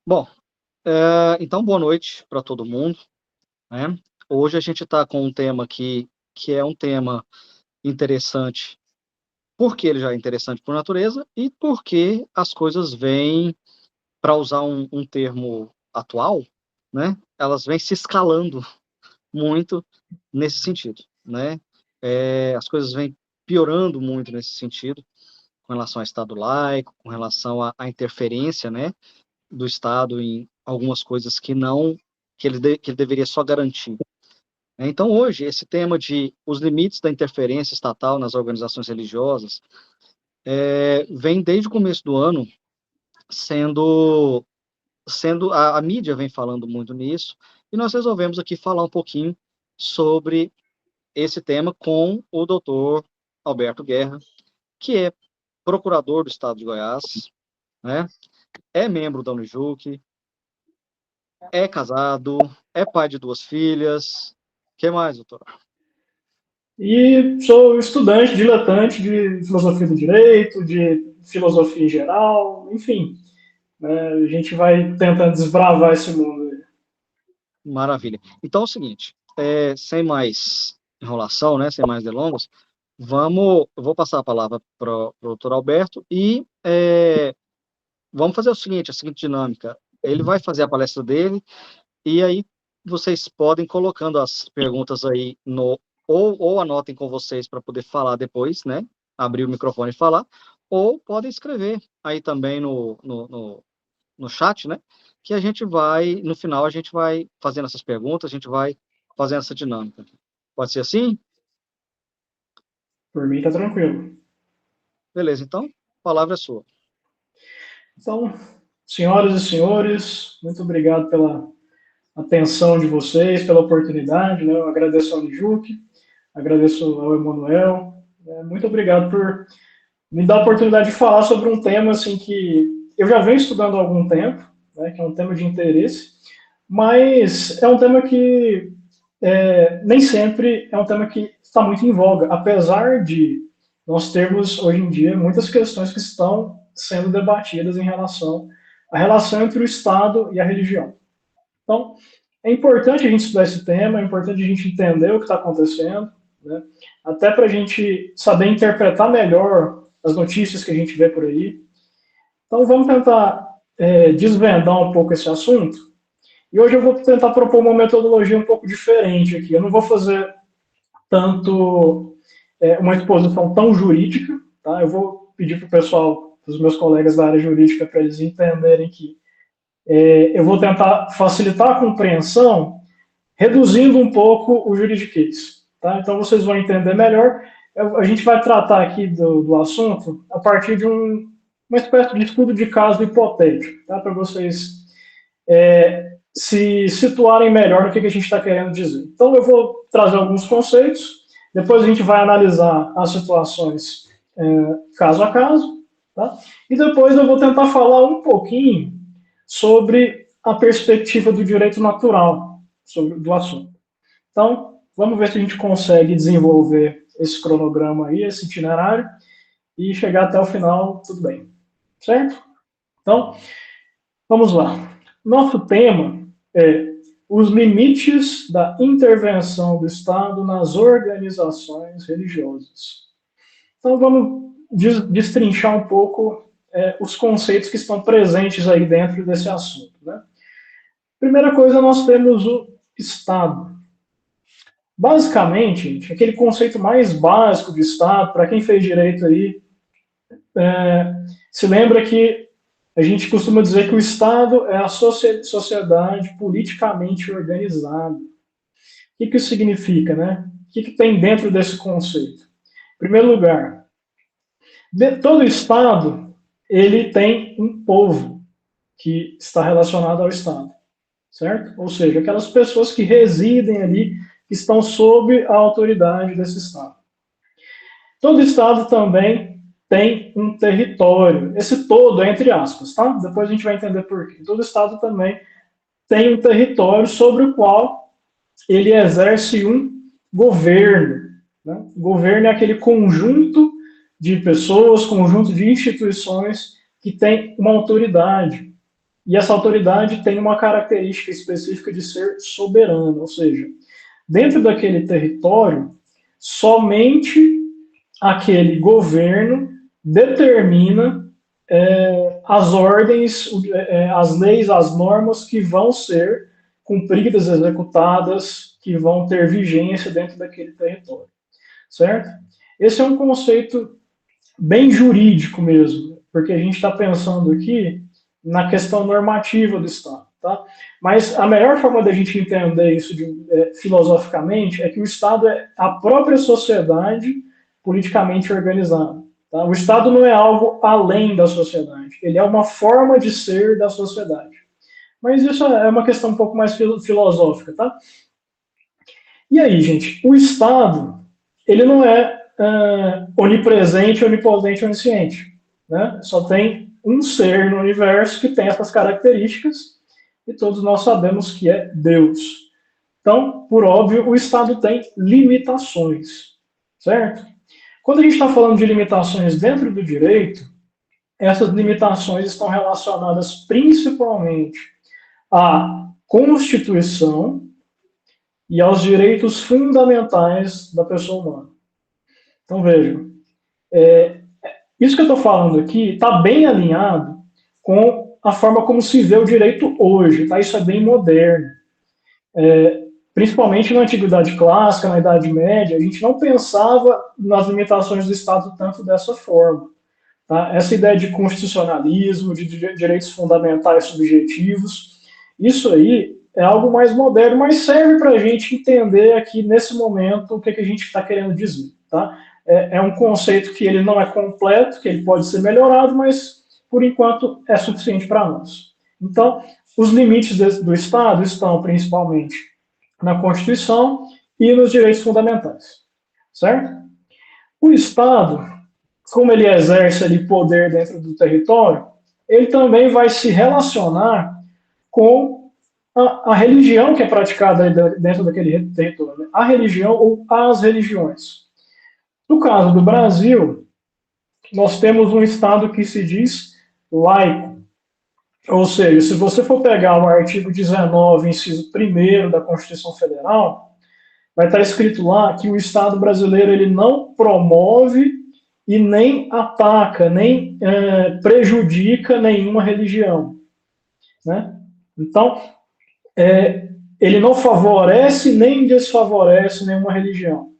Bom, então boa noite para todo mundo, né? Hoje a gente está com um tema aqui que é um tema interessante, porque ele já é interessante por natureza e porque as coisas vêm, para usar um termo atual, né? Elas vêm se escalando muito nesse sentido, né? As coisas vêm piorando muito nesse sentido, com relação ao Estado laico, com relação à interferência, né, do Estado em algumas coisas que ele deveria só garantir. Então, hoje, esse tema de os limites da interferência estatal nas organizações religiosas vem desde o começo do ano sendo a mídia vem falando muito nisso, e nós resolvemos aqui falar um pouquinho sobre esse tema com o doutor Alberto Guerra, que é procurador do Estado de Goiás, né? É membro da Unijuc, é casado, é pai de 2 filhas. O que mais, doutor? E sou estudante, diletante de filosofia do direito, de filosofia em geral, enfim. Né, a gente vai tentando desbravar esse mundo. Maravilha. Então é o seguinte, sem mais enrolação, né, sem mais delongas, eu vou passar a palavra para o doutor Alberto e vamos fazer o seguinte, a seguinte dinâmica. Ele vai fazer a palestra dele e aí vocês podem ir colocando as perguntas aí ou anotem com vocês para poder falar depois, né? Abrir o microfone e falar, ou podem escrever aí também no chat, né? Que a gente vai, no final, a gente vai fazendo essas perguntas, a gente vai fazendo essa dinâmica. Pode ser assim? Por mim, tá tranquilo. Beleza, então, a palavra é sua. Então, senhoras e senhores, muito obrigado pela atenção de vocês, pela oportunidade. Né? Eu agradeço ao Nijuque, agradeço ao Emanuel. Muito obrigado por me dar a oportunidade de falar sobre um tema assim que eu já venho estudando há algum tempo, né, que é um tema de interesse, mas é um tema que nem sempre é um tema que está muito em voga, apesar de nós termos hoje em dia muitas questões que estão sendo debatidas em relação à relação entre o Estado e a religião. Então, é importante a gente estudar esse tema, é importante a gente entender o que está acontecendo, né? Até para a gente saber interpretar melhor as notícias que a gente vê por aí. Então, vamos tentar desvendar um pouco esse assunto. E hoje eu vou tentar propor uma metodologia um pouco diferente aqui. Eu não vou fazer tanto uma exposição tão jurídica, tá? Eu vou pedir para o pessoal, para os meus colegas da área jurídica, para eles entenderem que eu vou tentar facilitar a compreensão reduzindo um pouco o juridiquês. Tá? Então vocês vão entender melhor. A gente vai tratar aqui do assunto a partir de uma espécie de estudo de caso hipotético, tá? Para vocês se situarem melhor no que a gente está querendo dizer. Então eu vou trazer alguns conceitos, depois a gente vai analisar as situações caso a caso, tá? E depois eu vou tentar falar um pouquinho sobre a perspectiva do direito natural do assunto. Então, vamos ver se a gente consegue desenvolver esse cronograma aí, esse itinerário, e chegar até o final, tudo bem. Certo? Então, vamos lá. Nosso tema é os limites da intervenção do Estado nas organizações religiosas. Então, vamos destrinchar um pouco os conceitos que estão presentes aí dentro desse assunto. Né? Primeira coisa, nós temos o Estado. Basicamente, aquele conceito mais básico de Estado, para quem fez direito aí, se lembra que a gente costuma dizer que o Estado é a sociedade politicamente organizada. O que isso significa, né? O que tem dentro desse conceito? Em primeiro lugar, todo Estado ele tem um povo que está relacionado ao Estado, certo? Ou seja, aquelas pessoas que residem ali, que estão sob a autoridade desse Estado. Todo Estado também tem um território. Esse todo é entre aspas, tá? Depois a gente vai entender por quê. Todo Estado também tem um território sobre o qual ele exerce um governo. Né? O governo é aquele conjunto de pessoas, conjunto de instituições que tem uma autoridade. e essa autoridade tem uma característica específica de ser soberana, ou seja, dentro daquele território, somente aquele governo determina as ordens, as leis, as normas que vão ser cumpridas, executadas, que vão ter vigência dentro daquele território, certo? Esse é um conceito bem jurídico mesmo, porque a gente está pensando aqui na questão normativa do Estado, tá? Mas a melhor forma da gente entender isso filosoficamente é que o Estado é a própria sociedade politicamente organizada. Tá? O Estado não é algo além da sociedade, ele é uma forma de ser da sociedade. Mas isso é uma questão um pouco mais filosófica, tá? E aí, gente, o Estado, ele não é onipresente, onipotente, onisciente. Né? Só tem um ser no universo que tem essas características e todos nós sabemos que é Deus. Então, por óbvio, o Estado tem limitações, certo? Quando a gente está falando de limitações dentro do direito, essas limitações estão relacionadas principalmente à Constituição e aos direitos fundamentais da pessoa humana. Então, vejam, isso que eu estou falando aqui está bem alinhado com a forma como se vê o direito hoje, tá? Isso é bem moderno. Principalmente na Antiguidade Clássica, na Idade Média, a gente não pensava nas limitações do Estado tanto dessa forma. Tá? Essa ideia de constitucionalismo, de direitos fundamentais subjetivos, isso aí é algo mais moderno, mas serve para a gente entender aqui nesse momento o que a gente está querendo dizer. Tá? É um conceito que ele não é completo, que ele pode ser melhorado, mas por enquanto é suficiente para nós. Então, os limites do Estado estão principalmente na Constituição e nos direitos fundamentais, certo? O Estado, como ele exerce ali poder dentro do território, ele também vai se relacionar com a religião que é praticada dentro daquele território, né? A religião ou as religiões. No caso do Brasil, nós temos um Estado que se diz laico. Ou seja, se você for pegar o artigo 19, inciso 1º da Constituição Federal, vai estar escrito lá que o Estado brasileiro ele não promove e nem ataca, nem prejudica nenhuma religião. Né? Então, ele não favorece nem desfavorece nenhuma religião.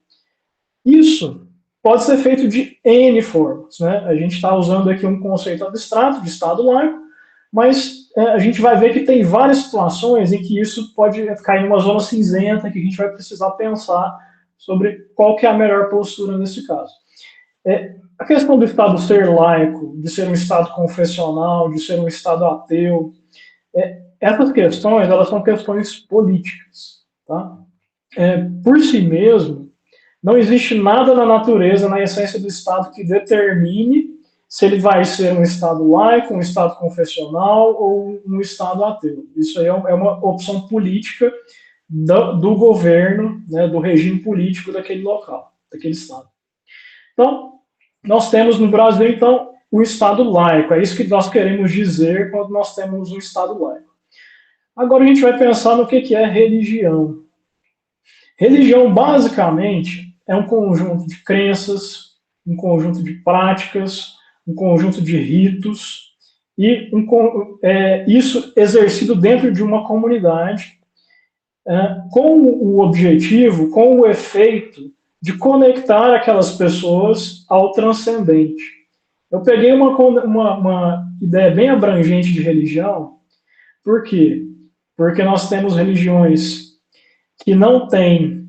Isso pode ser feito de N formas. Né? A gente está usando aqui um conceito abstrato de Estado laico, mas a gente vai ver que tem várias situações em que isso pode cair numa zona cinzenta que a gente vai precisar pensar sobre qual que é a melhor postura nesse caso. A questão do Estado ser laico, de ser um Estado confessional, de ser um Estado ateu, essas questões, elas são questões políticas. Tá? Por si mesmo, não existe nada na natureza, na essência do Estado, que determine se ele vai ser um Estado laico, um Estado confessional ou um Estado ateu. Isso aí é uma opção política do governo, né, do regime político daquele local, daquele Estado. Então, nós temos no Brasil, então, o Estado laico. É isso que nós queremos dizer quando nós temos um Estado laico. Agora a gente vai pensar no que é religião. Religião, basicamente, é um conjunto de crenças, um conjunto de práticas, um conjunto de ritos, e isso exercido dentro de uma comunidade, com o objetivo, com o efeito de conectar aquelas pessoas ao transcendente. Eu peguei uma ideia bem abrangente de religião, por quê? Porque nós temos religiões que não têm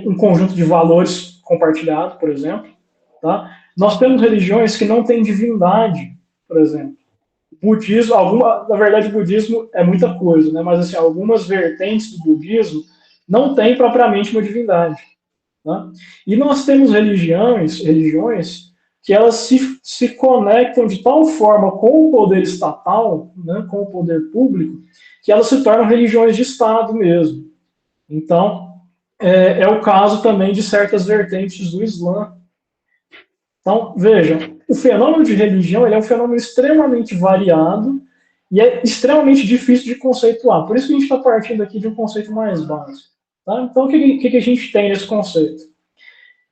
um conjunto de valores compartilhado, por exemplo. Tá? Nós temos religiões que não têm divindade, por exemplo. Budismo, na verdade, o budismo é muita coisa, né? Mas assim, algumas vertentes do budismo não têm propriamente uma divindade. Tá? E nós temos religiões que elas se conectam de tal forma com o poder estatal, né, com o poder público, que elas se tornam religiões de Estado mesmo. Então, é o caso também de certas vertentes do Islã. Então, veja, o fenômeno de religião ele é um fenômeno extremamente variado e é extremamente difícil de conceituar. Por isso que a gente está partindo aqui de um conceito mais básico. Tá? Então, o que a gente tem nesse conceito?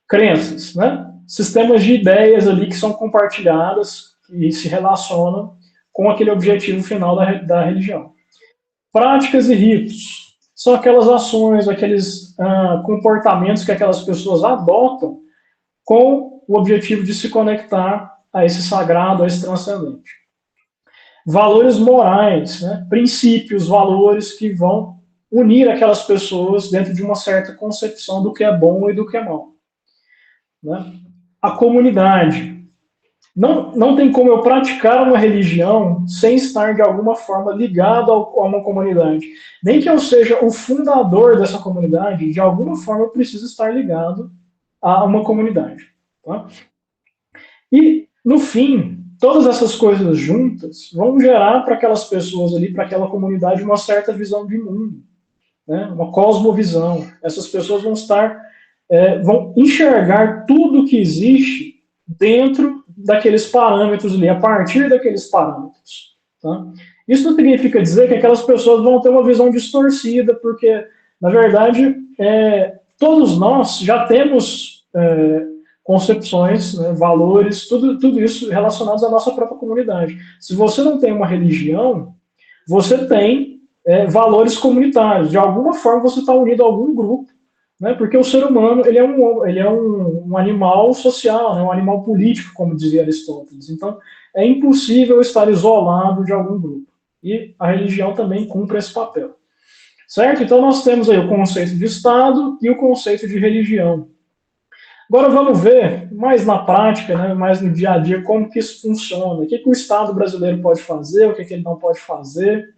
Crenças, né? Sistemas de ideias ali que são compartilhadas e se relacionam com aquele objetivo final da religião. Práticas e ritos são aquelas ações, aqueles comportamentos que aquelas pessoas adotam com o objetivo de se conectar a esse sagrado, a esse transcendente. Valores morais, né? Princípios, valores que vão unir aquelas pessoas dentro de uma certa concepção do que é bom e do que é mal. Né? A comunidade. Não tem como eu praticar uma religião sem estar de alguma forma ligado a uma comunidade. Nem que eu seja o fundador dessa comunidade, de alguma forma eu preciso estar ligado a uma comunidade. Tá? E, no fim, todas essas coisas juntas vão gerar para aquelas pessoas ali, para aquela comunidade, uma certa visão de mundo, né? Uma cosmovisão. Essas pessoas vão enxergar tudo que existe dentro daqueles parâmetros ali, a partir daqueles parâmetros. Tá? Isso não significa dizer que aquelas pessoas vão ter uma visão distorcida, porque, na verdade, todos nós já temos concepções, né, valores, tudo isso relacionados à nossa própria comunidade. Se você não tem uma religião, você tem valores comunitários. De alguma forma você está unido a algum grupo, né, porque o ser humano ele é um animal social, né, um animal político, como dizia Aristóteles. Então, é impossível estar isolado de algum grupo. E a religião também cumpre esse papel. Certo? Então, nós temos aí o conceito de Estado e o conceito de religião. Agora vamos ver, mais na prática, né, mais no dia a dia, como que isso funciona. O que o Estado brasileiro pode fazer, o que ele não pode fazer,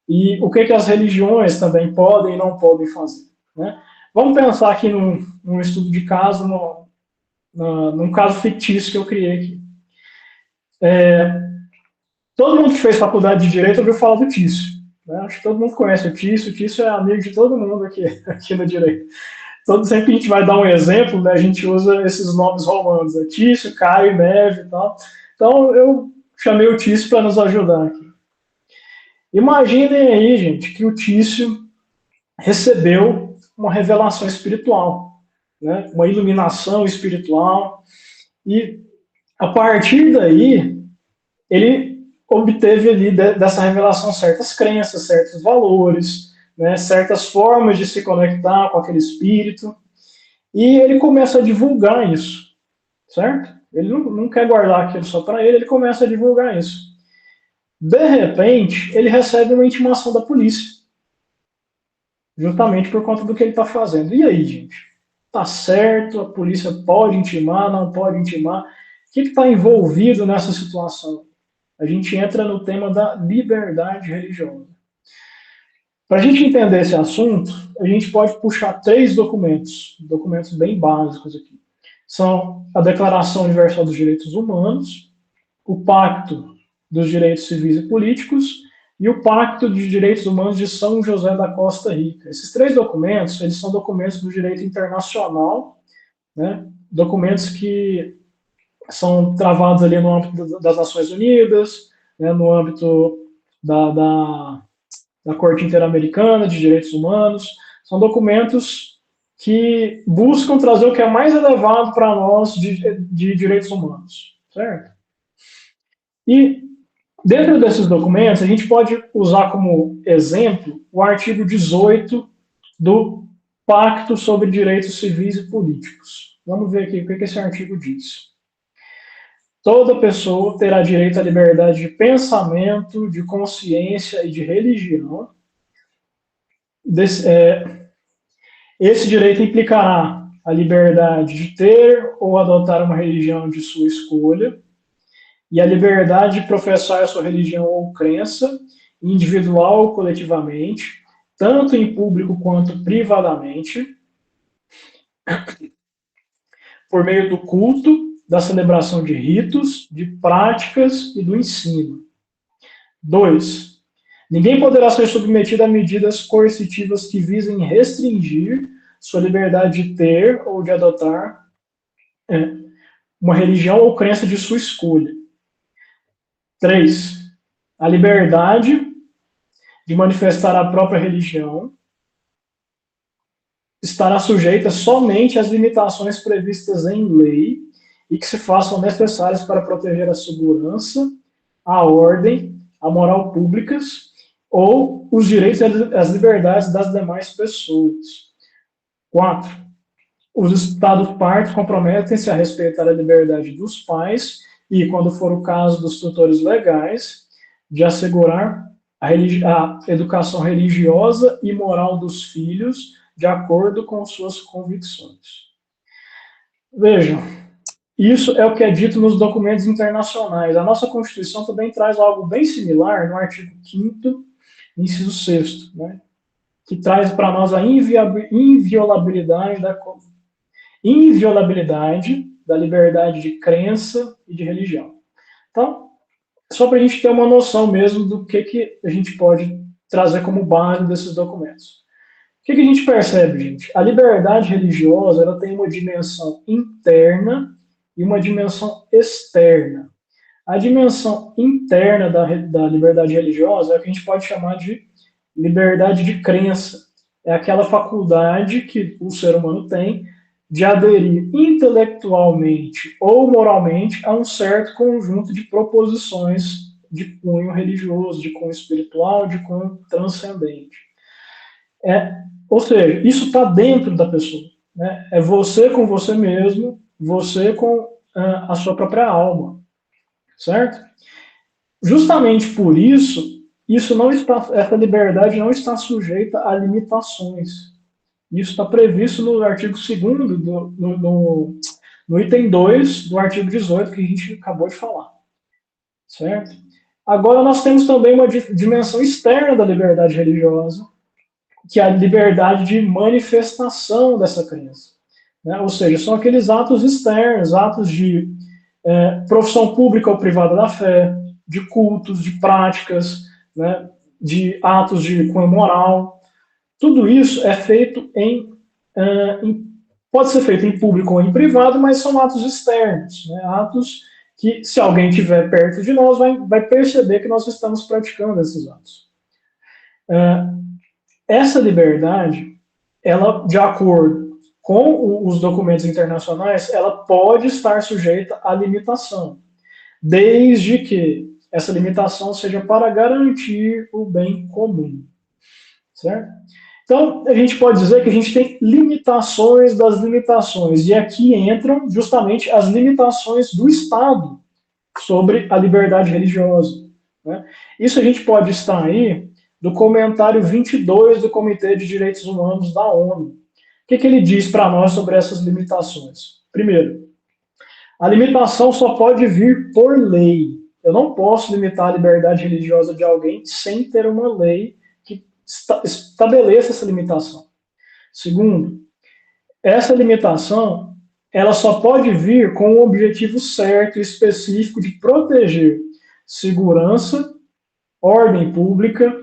e o que as religiões também podem e não podem fazer. Né? Vamos pensar aqui num estudo de caso, num caso fictício que eu criei aqui. Todo mundo que fez faculdade de Direito ouviu falar do Tício. Né? Acho que todo mundo conhece o Tício é amigo de todo mundo aqui no Direito. Sempre que a gente vai dar um exemplo, né, a gente usa esses nomes romanos, né? Tício, Caio, Neve e tal. Então, eu chamei o Tício para nos ajudar aqui. Imaginem aí, gente, que o Tício recebeu uma revelação espiritual, né? Uma iluminação espiritual, e a partir daí, ele obteve ali dessa revelação certas crenças, certos valores, né, certas formas de se conectar com aquele espírito, e ele começa a divulgar isso, certo? Ele não quer guardar aquilo só para ele começa a divulgar isso. De repente, ele recebe uma intimação da polícia, justamente por conta do que ele está fazendo. E aí, gente? Tá certo? A polícia pode intimar, não pode intimar? O que está envolvido nessa situação? A gente entra no tema da liberdade religiosa. Para a gente entender esse assunto, a gente pode puxar 3 documentos bem básicos aqui. São a Declaração Universal dos Direitos Humanos, o Pacto dos Direitos Civis e Políticos e o Pacto de Direitos Humanos de São José da Costa Rica. Esses 3 documentos, eles são documentos do direito internacional, né? Documentos que são travados ali no âmbito das Nações Unidas, né? No âmbito da Corte Interamericana de Direitos Humanos. São documentos que buscam trazer o que é mais elevado para nós de direitos humanos, certo? E dentro desses documentos, a gente pode usar como exemplo o artigo 18 do Pacto sobre Direitos Civis e Políticos. Vamos ver aqui o que esse artigo diz. Toda pessoa terá direito à liberdade de pensamento, de consciência e de religião. Esse direito implicará a liberdade de ter ou adotar uma religião de sua escolha e a liberdade de professar a sua religião ou crença, individual ou coletivamente, tanto em público quanto privadamente, por meio do culto, da celebração de ritos, de práticas e do ensino. 2. Ninguém poderá ser submetido a medidas coercitivas que visem restringir sua liberdade de ter ou de adotar uma religião ou crença de sua escolha. 3. A liberdade de manifestar a própria religião estará sujeita somente às limitações previstas em lei e que se façam necessárias para proteger a segurança, a ordem, a moral públicas ou os direitos e as liberdades das demais pessoas. 4. Os Estados-partes comprometem-se a respeitar a liberdade dos pais e, quando for o caso dos tutores legais, de assegurar a educação religiosa e moral dos filhos de acordo com suas convicções. Vejam, isso é o que é dito nos documentos internacionais. A nossa Constituição também traz algo bem similar no artigo 5º, inciso 6º, né, que traz para nós a inviolabilidade da liberdade de crença e de religião. Então, só para a gente ter uma noção mesmo do que a gente pode trazer como base desses documentos. O que a gente percebe, gente? A liberdade religiosa ela tem uma dimensão interna e uma dimensão externa. A dimensão interna da liberdade religiosa é o que a gente pode chamar de liberdade de crença. É aquela faculdade que o ser humano tem de aderir intelectualmente ou moralmente a um certo conjunto de proposições de cunho religioso, de cunho espiritual, de cunho transcendente. Ou seja, isso está dentro da pessoa. Né? É você com você mesmo, você com a sua própria alma. Certo? Justamente por isso, essa liberdade não está sujeita a limitações. Isso está previsto no artigo 2º, no item 2 do artigo 18, que a gente acabou de falar. Certo? Agora, nós temos também uma dimensão externa da liberdade religiosa, que é a liberdade de manifestação dessa crença. Né? Ou seja, são aqueles atos externos, atos de profissão pública ou privada da fé, de cultos, de práticas, né? De atos de cunho moral. Tudo isso é feito pode ser feito em público ou em privado, mas são atos externos, né? Atos que, se alguém estiver perto de nós, vai perceber que nós estamos praticando esses atos. Essa liberdade, ela, de acordo com os documentos internacionais, ela pode estar sujeita à limitação, desde que essa limitação seja para garantir o bem comum. Certo? Então, a gente pode dizer que a gente tem limitações das limitações, e aqui entram justamente as limitações do Estado sobre a liberdade religiosa. Né? Isso a gente pode estar aí do comentário 22 do Comitê de Direitos Humanos da ONU. O que ele diz para nós sobre essas limitações? Primeiro, a limitação só pode vir por lei. Eu não posso limitar a liberdade religiosa de alguém sem ter uma lei que estabeleça essa limitação. Segundo, essa limitação ela só pode vir com o objetivo certo e específico de proteger segurança, ordem pública,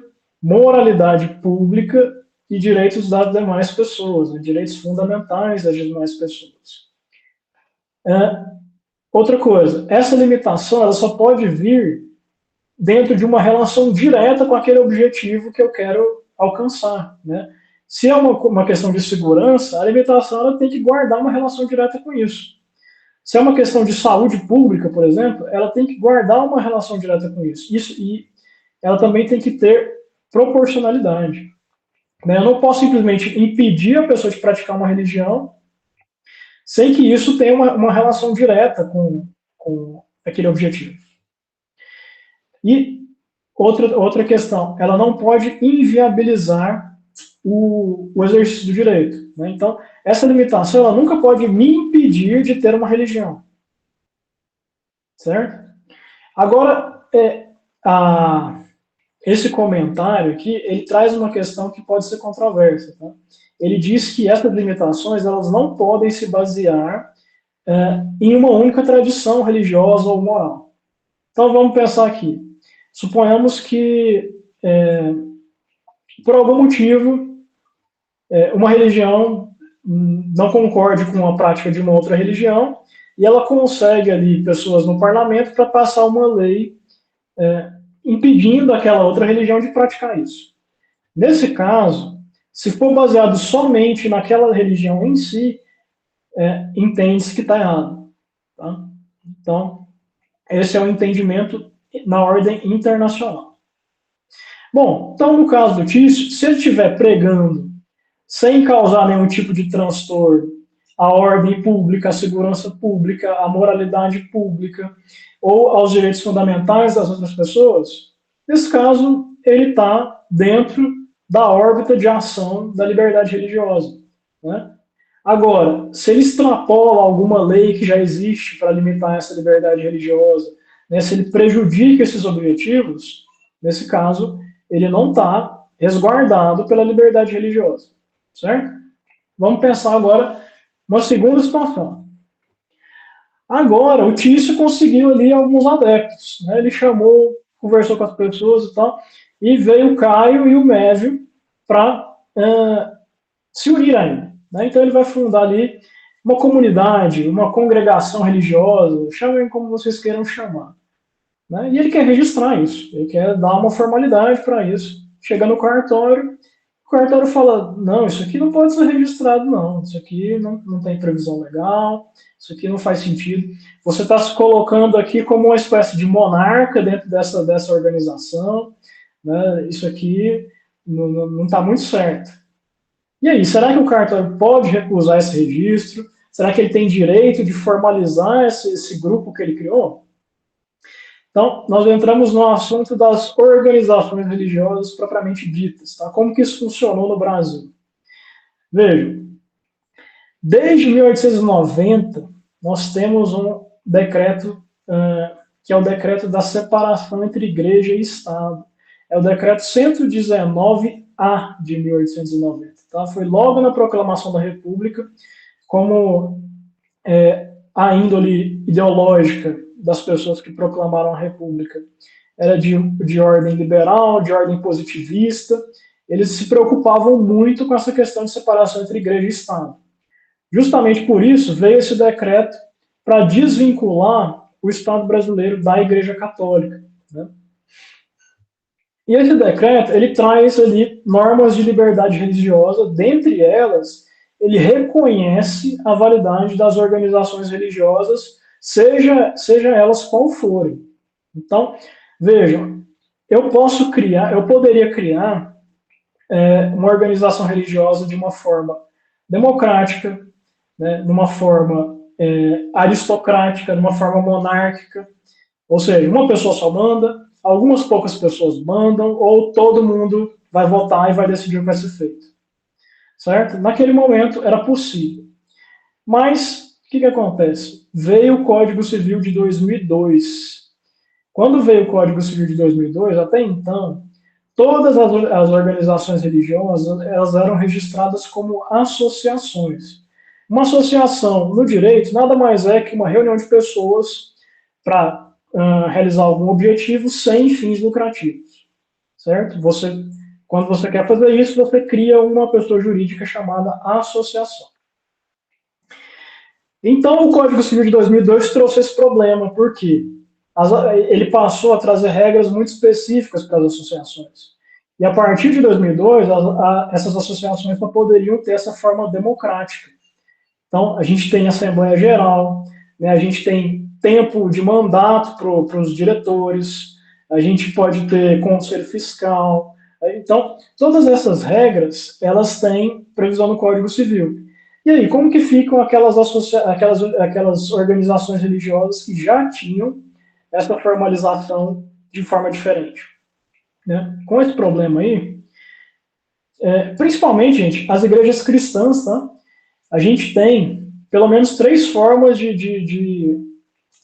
moralidade pública e direitos das demais pessoas, né? Direitos fundamentais das demais pessoas. Outra coisa, essa limitação ela só pode vir dentro de uma relação direta com aquele objetivo que eu quero alcançar. Né? Se é uma questão de segurança, a limitação ela tem que guardar uma relação direta com isso. Se é uma questão de saúde pública, por exemplo, ela tem que guardar uma relação direta com isso. E ela também tem que ter proporcionalidade. Né? Eu não posso simplesmente impedir a pessoa de praticar uma religião sem que isso tenha uma relação direta com aquele objetivo. E outra questão, ela não pode inviabilizar o exercício do direito. Né? Então, essa limitação ela nunca pode me impedir de ter uma religião. Certo? Agora, esse comentário aqui, ele traz uma questão que pode ser controversa. Tá? Ele diz que essas limitações elas não podem se basear em uma única tradição religiosa ou moral. Então, vamos pensar aqui. Suponhamos que, por algum motivo, uma religião não concorde com a prática de uma outra religião e ela consegue ali pessoas no parlamento para passar uma lei impedindo aquela outra religião de praticar isso. Nesse caso, se for baseado somente naquela religião em si, entende-se que está errado. Tá? Então, esse é o entendimento na ordem internacional. Bom, então no caso do Tício, se ele estiver pregando sem causar nenhum tipo de transtorno à ordem pública, à segurança pública, à moralidade pública ou aos direitos fundamentais das outras pessoas, nesse caso, ele está dentro da órbita de ação da liberdade religiosa. Né? Agora, se ele extrapola alguma lei que já existe para limitar essa liberdade religiosa, né, se ele prejudica esses objetivos, nesse caso, ele não está resguardado pela liberdade religiosa. Certo? Vamos pensar agora uma segunda situação. Agora, o Tício conseguiu ali alguns adeptos. Né? Ele chamou, conversou com as pessoas e tal, e veio o Caio e o Mévio para se unir a ele. Né? Então ele vai fundar ali uma comunidade, uma congregação religiosa, chamem como vocês queiram chamar. Né? E ele quer registrar isso, ele quer dar uma formalidade para isso. Chega no cartório, o cartório fala, não, isso aqui não pode ser registrado, não. Isso aqui não tem previsão legal, isso aqui não faz sentido. Você está se colocando aqui como uma espécie de monarca dentro dessa organização. Né? Isso aqui não está muito certo. E aí, será que o cartório pode recusar esse registro? Será que ele tem direito de formalizar esse grupo que ele criou? Então, nós entramos no assunto das organizações religiosas propriamente ditas. Tá? Como que isso funcionou no Brasil? Vejam, desde 1890, nós temos um decreto, que é o decreto da separação entre igreja e Estado. É o decreto 119A de 1890. Tá? Foi logo na proclamação da República, como a índole ideológica das pessoas que proclamaram a República era de ordem liberal, de ordem positivista, eles se preocupavam muito com essa questão de separação entre igreja e Estado. Justamente por isso veio esse decreto para desvincular o Estado brasileiro da Igreja Católica. Né? E esse decreto, ele traz ali normas de liberdade religiosa, dentre elas, ele reconhece a validade das organizações religiosas, seja elas qual forem. Então, vejam, eu poderia criar uma organização religiosa de uma forma democrática, né, de uma forma aristocrática, de uma forma monárquica, ou seja, uma pessoa só manda, algumas poucas pessoas mandam, ou todo mundo vai votar e vai decidir o que vai ser feito. Certo? Naquele momento era possível. Mas, o que acontece? Veio o Código Civil de 2002. Quando veio o Código Civil de 2002, até então, todas as organizações religiosas elas eram registradas como associações. Uma associação no direito nada mais é que uma reunião de pessoas para realizar algum objetivo sem fins lucrativos, certo? Quando você quer fazer isso, você cria uma pessoa jurídica chamada associação. Então, o Código Civil de 2002 trouxe esse problema, porque ele passou a trazer regras muito específicas para as associações. E a partir de 2002, essas associações só poderiam ter essa forma democrática. Então, a gente tem Assembleia Geral, né, a gente tem tempo de mandato para os diretores, a gente pode ter conselho fiscal. Então, todas essas regras, elas têm previsão no Código Civil. E aí, como que ficam aquelas organizações religiosas que já tinham essa formalização de forma diferente? Né? Com esse problema aí, principalmente, gente, as igrejas cristãs, tá? A gente tem pelo menos 3 formas de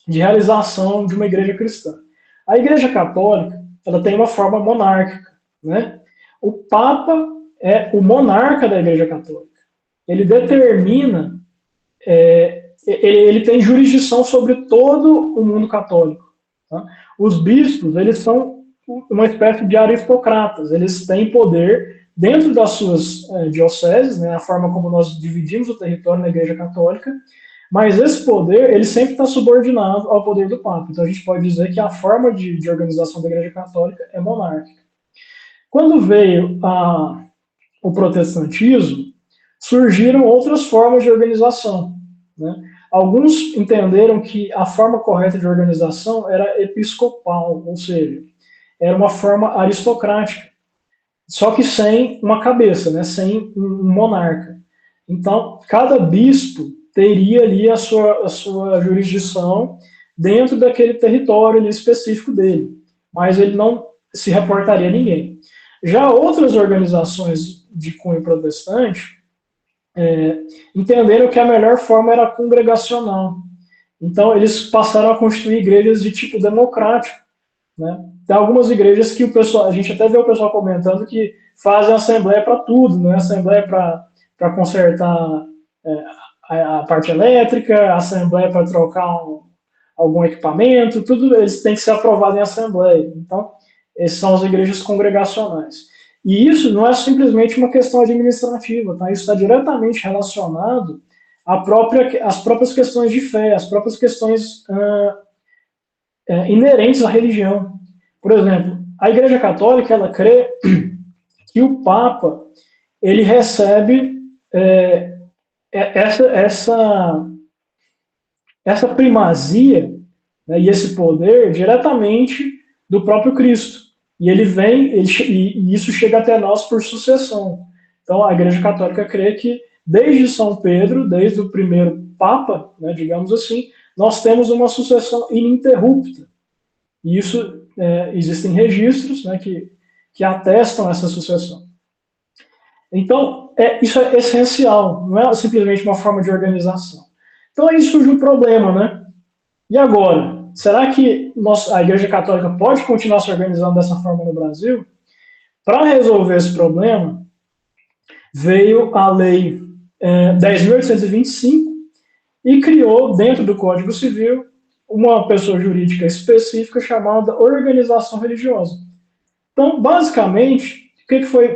realização de uma igreja cristã. A igreja católica, ela tem uma forma monárquica, né? O Papa é o monarca da igreja católica. Ele determina, ele tem jurisdição sobre todo o mundo católico. Tá? Os bispos, eles são uma espécie de aristocratas, eles têm poder dentro das suas dioceses, né, a forma como nós dividimos o território na igreja católica, Mas esse poder, ele sempre está subordinado ao poder do Papa. Então a gente pode dizer que a forma de organização da Igreja Católica é monárquica. Quando veio o protestantismo, surgiram outras formas de organização, né? Alguns entenderam que a forma correta de organização era episcopal, ou seja, era uma forma aristocrática, só que sem uma cabeça, né? Sem um monarca. Então, cada bispo teria ali a sua jurisdição dentro daquele território ali específico dele, mas ele não se reportaria a ninguém. Já outras organizações de cunho protestante entenderam que a melhor forma era congregacional. Então, eles passaram a constituir igrejas de tipo democrático, né? Tem algumas igrejas que o pessoal, a gente até vê o pessoal comentando que fazem assembleia para tudo, né? Assembleia para consertar a parte elétrica, assembleia para trocar algum equipamento, tudo eles têm que ser aprovado em assembleia. Então, essas são as igrejas congregacionais. E isso não é simplesmente uma questão administrativa, tá? Isso está diretamente relacionado às próprias questões de fé, às próprias questões inerentes à religião. Por exemplo, a Igreja Católica, ela crê que o Papa, ele recebe essa primazia, né, e esse poder diretamente do próprio Cristo. E ele vem, e isso chega até nós por sucessão. Então, a Igreja Católica crê que desde São Pedro, desde o primeiro Papa, né, digamos assim, nós temos uma sucessão ininterrupta. E isso, existem registros, né, que atestam essa sucessão. Então, isso é essencial, não é simplesmente uma forma de organização. Então aí surge um problema, né? E agora? Será que a Igreja Católica pode continuar se organizando dessa forma no Brasil? Para resolver esse problema, veio a Lei 10.825 e criou, dentro do Código Civil, uma pessoa jurídica específica chamada organização religiosa. Então, basicamente,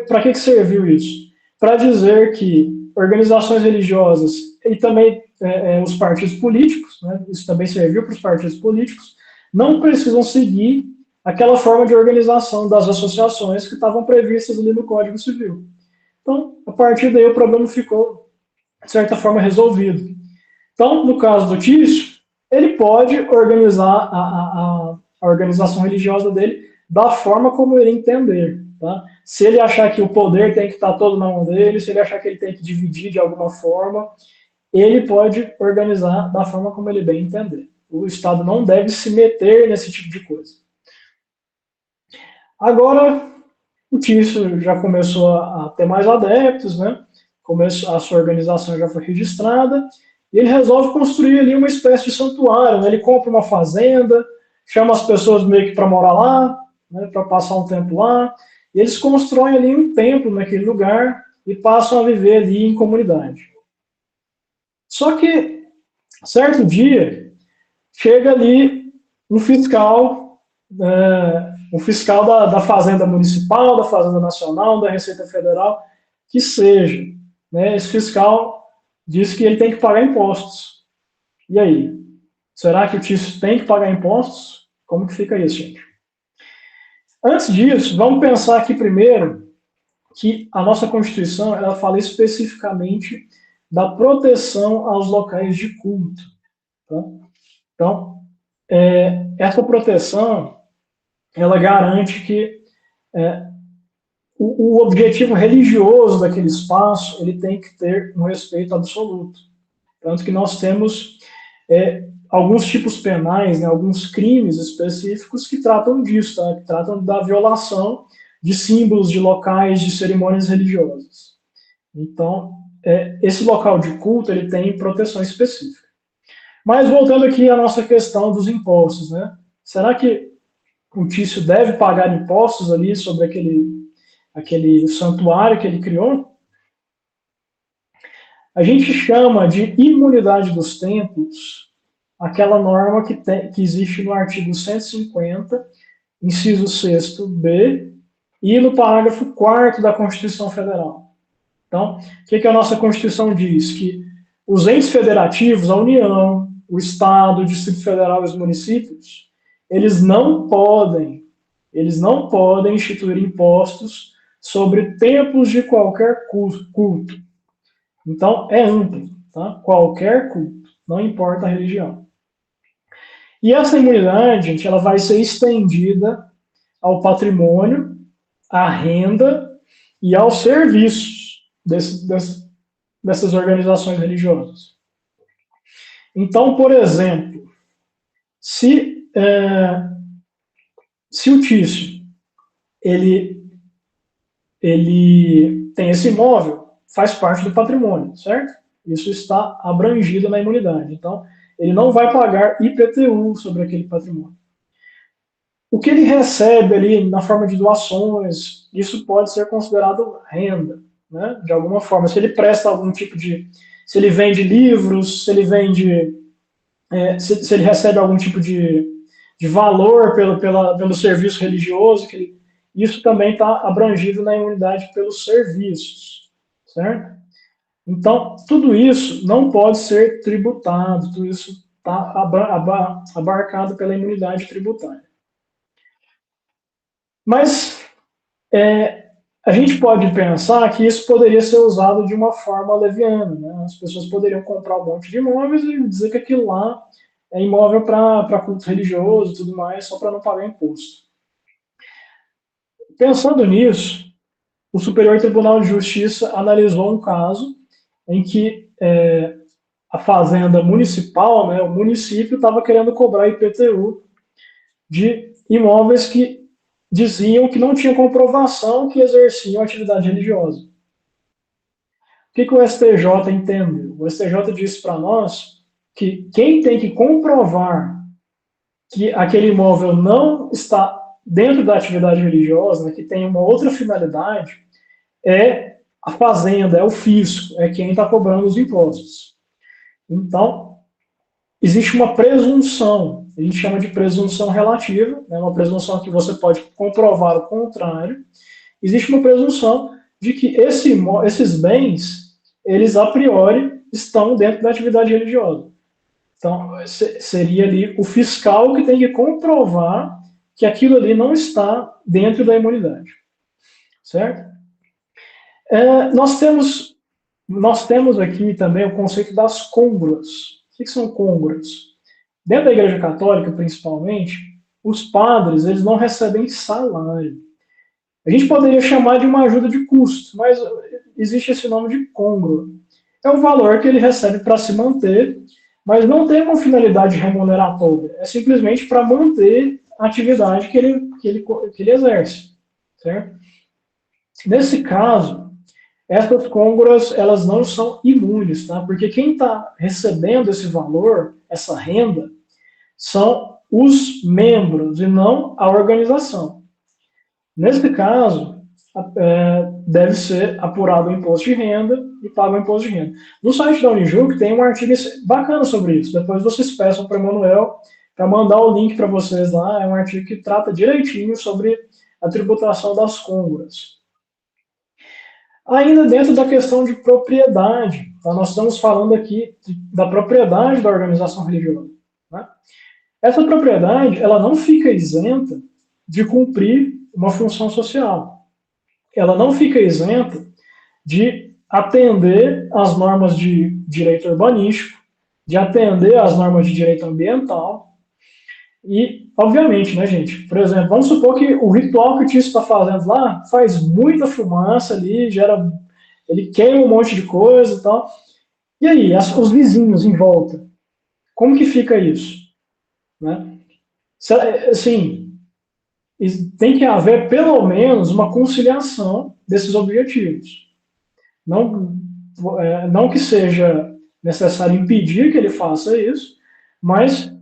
para que serviu isso? Para dizer que organizações religiosas e também os partidos políticos, né, isso também serviu para os partidos políticos, não precisam seguir aquela forma de organização das associações que estavam previstas ali no Código Civil. Então, a partir daí o problema ficou, de certa forma, resolvido. Então, no caso do Tício, ele pode organizar a organização religiosa dele da forma como ele entender. Tá? Se ele achar que o poder tem que estar todo na mão dele, se ele achar que ele tem que dividir de alguma forma, ele pode organizar da forma como ele bem entender. O Estado não deve se meter nesse tipo de coisa. Agora, o Tício já começou a ter mais adeptos, né? A sua organização já foi registrada, e ele resolve construir ali uma espécie de santuário, né? Ele compra uma fazenda, chama as pessoas meio que para morar lá, né? Para passar um tempo lá, e eles constroem ali um templo naquele lugar e passam a viver ali em comunidade. Só que, certo dia, chega ali um fiscal da Fazenda Municipal, da Fazenda Nacional, da Receita Federal, que seja. Né? Esse fiscal diz que ele tem que pagar impostos. E aí? Será que o Tício tem que pagar impostos? Como que fica isso, gente? Antes disso, vamos pensar aqui primeiro que a nossa Constituição ela fala especificamente da proteção aos locais de culto. Tá? Então, essa proteção ela garante que o objetivo religioso daquele espaço ele tem que ter um respeito absoluto. Tanto que nós temos alguns tipos penais, né, alguns crimes específicos que tratam disso, tá? Que tratam da violação de símbolos, de locais, de cerimônias religiosas. Então, esse local de culto ele tem proteção específica. Mas voltando aqui à nossa questão dos impostos, né? Será que o Tício deve pagar impostos ali sobre aquele santuário que ele criou? A gente chama de imunidade dos templos aquela norma que existe no artigo 150, inciso 6º-B, e no parágrafo 4º da Constituição Federal. Então, o que a nossa Constituição diz? Que os entes federativos, a União, o Estado, o Distrito Federal e os municípios, eles não podem instituir impostos sobre templos de qualquer culto. Então, é amplo, tá? Qualquer culto, não importa a religião. E essa imunidade, gente, ela vai ser estendida ao patrimônio, à renda e aos serviços dessas organizações religiosas. Então, por exemplo, se o Tício ele tem esse imóvel, faz parte do patrimônio, certo? Isso está abrangido na imunidade. Então, ele não vai pagar IPTU sobre aquele patrimônio. O que ele recebe ali na forma de doações, isso pode ser considerado renda, né? De alguma forma. Se ele presta algum tipo de... Se ele vende livros, se ele vende... se ele recebe algum tipo de valor pelo serviço religioso, isso também está abrangido na imunidade pelos serviços, certo? Então, tudo isso não pode ser tributado, tudo isso está abarcado pela imunidade tributária. Mas a gente pode pensar que isso poderia ser usado de uma forma leviana, né? As pessoas poderiam comprar um monte de imóveis e dizer que aquilo lá é imóvel para culto religioso e tudo mais, só para não pagar imposto. Pensando nisso, o Superior Tribunal de Justiça analisou um caso em que a fazenda municipal, né, o município, estava querendo cobrar IPTU de imóveis que diziam que não tinha comprovação que exerciam atividade religiosa. O que o STJ entendeu? O STJ disse para nós que quem tem que comprovar que aquele imóvel não está dentro da atividade religiosa, né, que tem uma outra finalidade, é a fazenda, é o fisco, é quem está cobrando os impostos. Então, existe uma presunção, a gente chama de presunção relativa, né, uma presunção que você pode comprovar o contrário. Existe uma presunção de que esses bens, eles a priori estão dentro da atividade religiosa. Então, seria ali o fiscal que tem que comprovar que aquilo ali não está dentro da imunidade. Certo? Nós temos aqui também o conceito das congruas. O que são congruas? Dentro da Igreja Católica, principalmente, os padres eles não recebem salário. A gente poderia chamar de uma ajuda de custo, mas existe esse nome de congrua. É o valor que ele recebe para se manter, mas não tem uma finalidade remuneratória. É simplesmente para manter a atividade que ele exerce. Certo? Nesse caso, essas congruas, elas não são imunes, tá? Porque quem está recebendo esse valor, essa renda, são os membros e não a organização. Nesse caso, deve ser apurado o imposto de renda e pago o imposto de renda. No site da Unijuc tem um artigo bacana sobre isso. Depois vocês peçam para o Emanuel para mandar o link para vocês lá. É um artigo que trata direitinho sobre a tributação das congruas. Ainda dentro da questão de propriedade, tá? Nós estamos falando aqui da propriedade da organização religiosa. Né? Essa propriedade ela não fica isenta de cumprir uma função social. Ela não fica isenta de atender às normas de direito urbanístico, de atender às normas de direito ambiental. E, obviamente, né, gente? Por exemplo, vamos supor que o ritual que o Tício está fazendo lá faz muita fumaça ali, ele queima um monte de coisa e tal. E aí, os vizinhos em volta, como que fica isso? Né? Assim, tem que haver pelo menos uma conciliação desses objetivos. Não que seja necessário impedir que ele faça isso, mas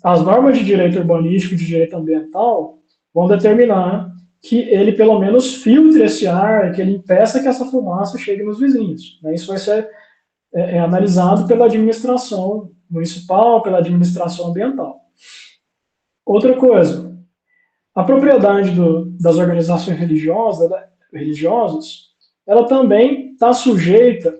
as normas de direito urbanístico e de direito ambiental vão determinar que ele pelo menos filtre esse ar, que ele impeça que essa fumaça chegue nos vizinhos. Isso vai ser analisado pela administração municipal, pela administração ambiental. Outra coisa, a propriedade das organizações religiosas, ela também está sujeita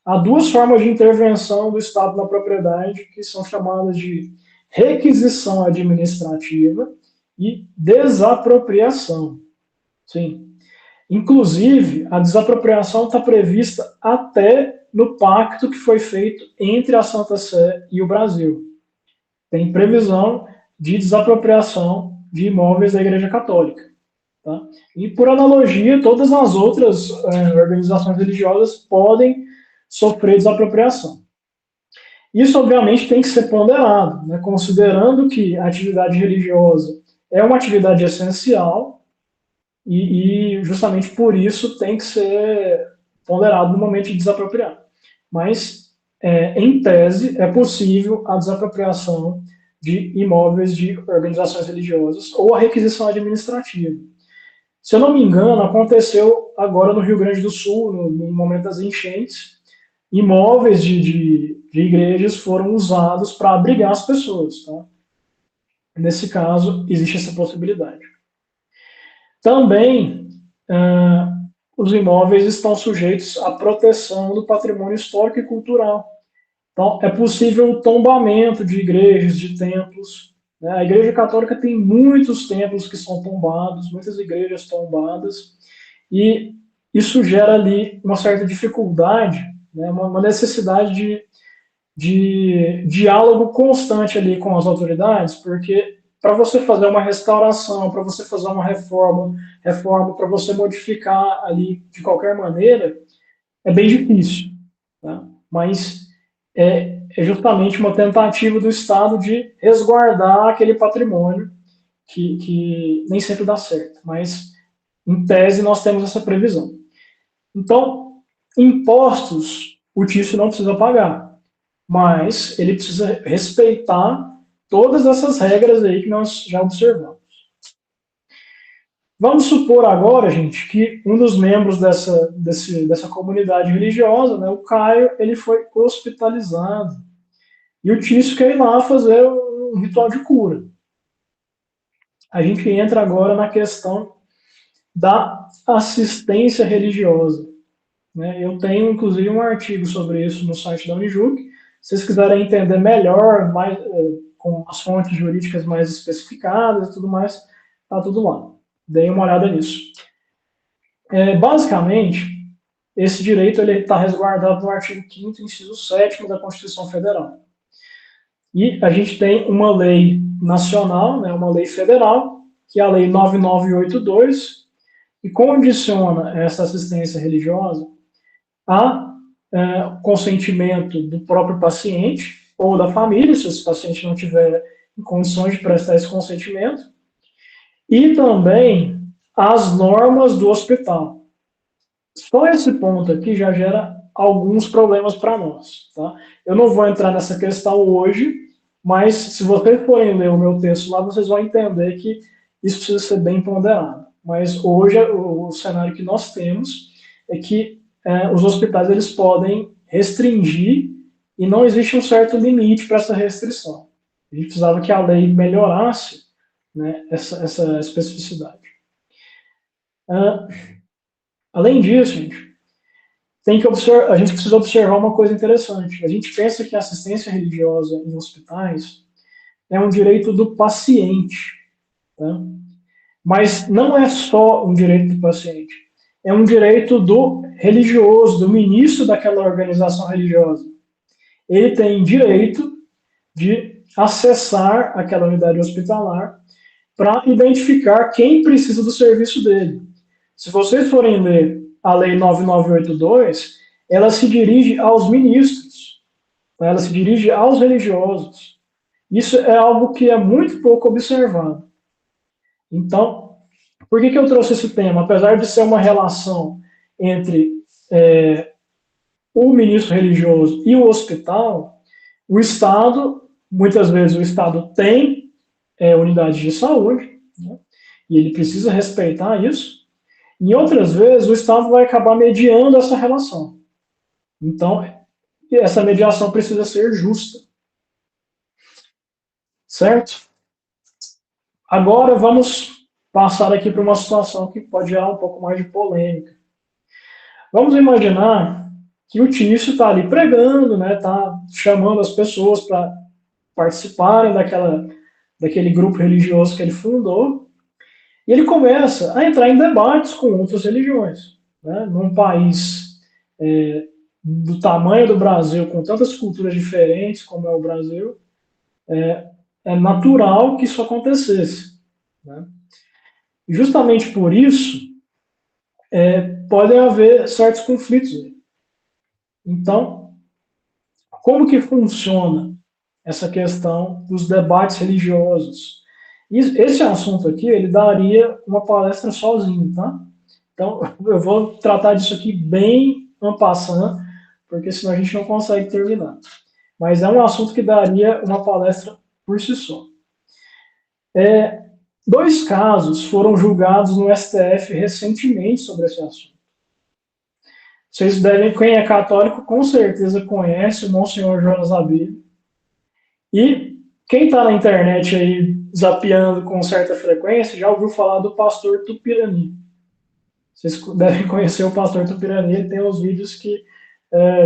há duas formas de intervenção do Estado na propriedade, que são chamadas de requisição administrativa e desapropriação. Sim. Inclusive, a desapropriação está prevista até no pacto que foi feito entre a Santa Sé e o Brasil. Tem previsão de desapropriação de imóveis da Igreja Católica. Tá? E, por analogia, todas as outras organizações religiosas podem sofrer desapropriação. Isso, obviamente, tem que ser ponderado, né? Considerando que a atividade religiosa é uma atividade essencial e justamente por isso tem que ser ponderado no momento de desapropriar. Mas, em tese, é possível a desapropriação de imóveis de organizações religiosas ou a requisição administrativa. Se eu não me engano, aconteceu agora no Rio Grande do Sul, no momento das enchentes, imóveis de igrejas foram usados para abrigar as pessoas. Tá? Nesse caso, existe essa possibilidade. Também, os imóveis estão sujeitos à proteção do patrimônio histórico e cultural. Então, é possível o tombamento de igrejas, de templos. Né? A Igreja Católica tem muitos templos que são tombados, muitas igrejas tombadas, e isso gera ali uma certa dificuldade, né? Uma necessidade de diálogo constante ali com as autoridades, porque para você fazer uma restauração, para você fazer uma reforma para você modificar ali de qualquer maneira, é bem difícil. Tá? Mas é justamente uma tentativa do Estado de resguardar aquele patrimônio que nem sempre dá certo. Mas, em tese, nós temos essa previsão. Então, impostos, o tício não precisa pagar, mas ele precisa respeitar todas essas regras aí que nós já observamos. Vamos supor agora, gente, que um dos membros dessa comunidade religiosa, né, o Caio, ele foi hospitalizado. E o Tício quer ir lá fazer um ritual de cura. A gente entra agora na questão da assistência religiosa. Né? Eu tenho, inclusive, um artigo sobre isso no site da Unijuc. Se vocês quiserem entender melhor, com as fontes jurídicas mais especificadas e tudo mais, está tudo lá. Deem uma olhada nisso. Basicamente, esse direito está resguardado no artigo 5º, inciso 7º da Constituição Federal. E a gente tem uma lei nacional, né, uma lei federal, que é a Lei 9982, que condiciona essa assistência religiosa a consentimento do próprio paciente ou da família, se esse paciente não tiver em condições de prestar esse consentimento, e também as normas do hospital. Só esse ponto aqui já gera alguns problemas para nós. Tá? Eu não vou entrar nessa questão hoje, mas se vocês forem ler o meu texto lá, vocês vão entender que isso precisa ser bem ponderado. Mas hoje o cenário que nós temos é que os hospitais eles podem restringir e não existe um certo limite para essa restrição. A gente precisava que a lei melhorasse, né, essa especificidade. Além disso, gente, a gente precisa observar uma coisa interessante. A gente pensa que a assistência religiosa em hospitais é um direito do paciente, tá? Mas não é só um direito do paciente, é um direito do religioso, do ministro daquela organização religiosa. Ele tem direito de acessar aquela unidade hospitalar para identificar quem precisa do serviço dele. Se vocês forem ler a Lei 9982, ela se dirige aos ministros, ela se dirige aos religiosos. Isso é algo que é muito pouco observado. Então, por que eu trouxe esse tema? Apesar de ser uma relação entre o ministro religioso e o hospital, o Estado, muitas vezes o Estado tem unidade de saúde, né, e ele precisa respeitar isso. Em outras vezes, o Estado vai acabar mediando essa relação. Então, essa mediação precisa ser justa. Certo? Agora, vamos passar aqui para uma situação que pode gerar um pouco mais de polêmica. Vamos imaginar que o Tício está ali pregando, né, está chamando as pessoas para participarem daquele grupo religioso que ele fundou, e ele começa a entrar em debates com outras religiões. Né? Num país do tamanho do Brasil, com tantas culturas diferentes como é o Brasil, é natural que isso acontecesse. Né? E justamente por isso, podem haver certos conflitos. Então, como que funciona essa questão dos debates religiosos? Esse assunto aqui, ele daria uma palestra sozinho, tá? Então, eu vou tratar disso aqui bem en passant, porque senão a gente não consegue terminar. Mas é um assunto que daria uma palestra por si só. Dois casos foram julgados no STF recentemente sobre esse assunto. Vocês devem, quem é católico, com certeza conhece o Monsenhor Jonas Abib. E quem está na internet aí zapeando com certa frequência já ouviu falar do pastor Tupirani. Vocês devem conhecer o pastor Tupirani, ele tem os vídeos que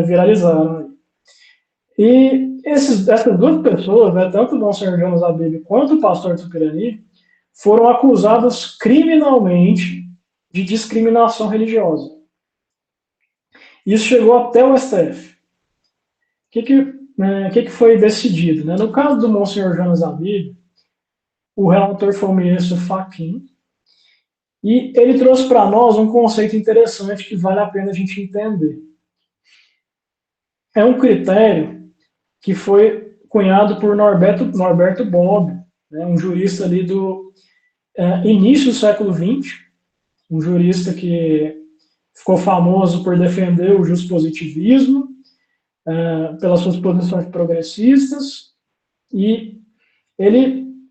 viralizaram. E essas duas pessoas, né, tanto o Monsenhor Jonas Abib quanto o pastor Tupirani, foram acusados criminalmente de discriminação religiosa. Isso chegou até o STF. O que foi decidido? Né? No caso do Monsenhor Jonas Abib, o relator foi o ministro Fachin, e ele trouxe para nós um conceito interessante que vale a pena a gente entender. É um critério que foi cunhado por Norberto Bobbio, né, um jurista ali do início do século XX, um jurista que ficou famoso por defender o justpositivismo, pelas suas posições progressistas, e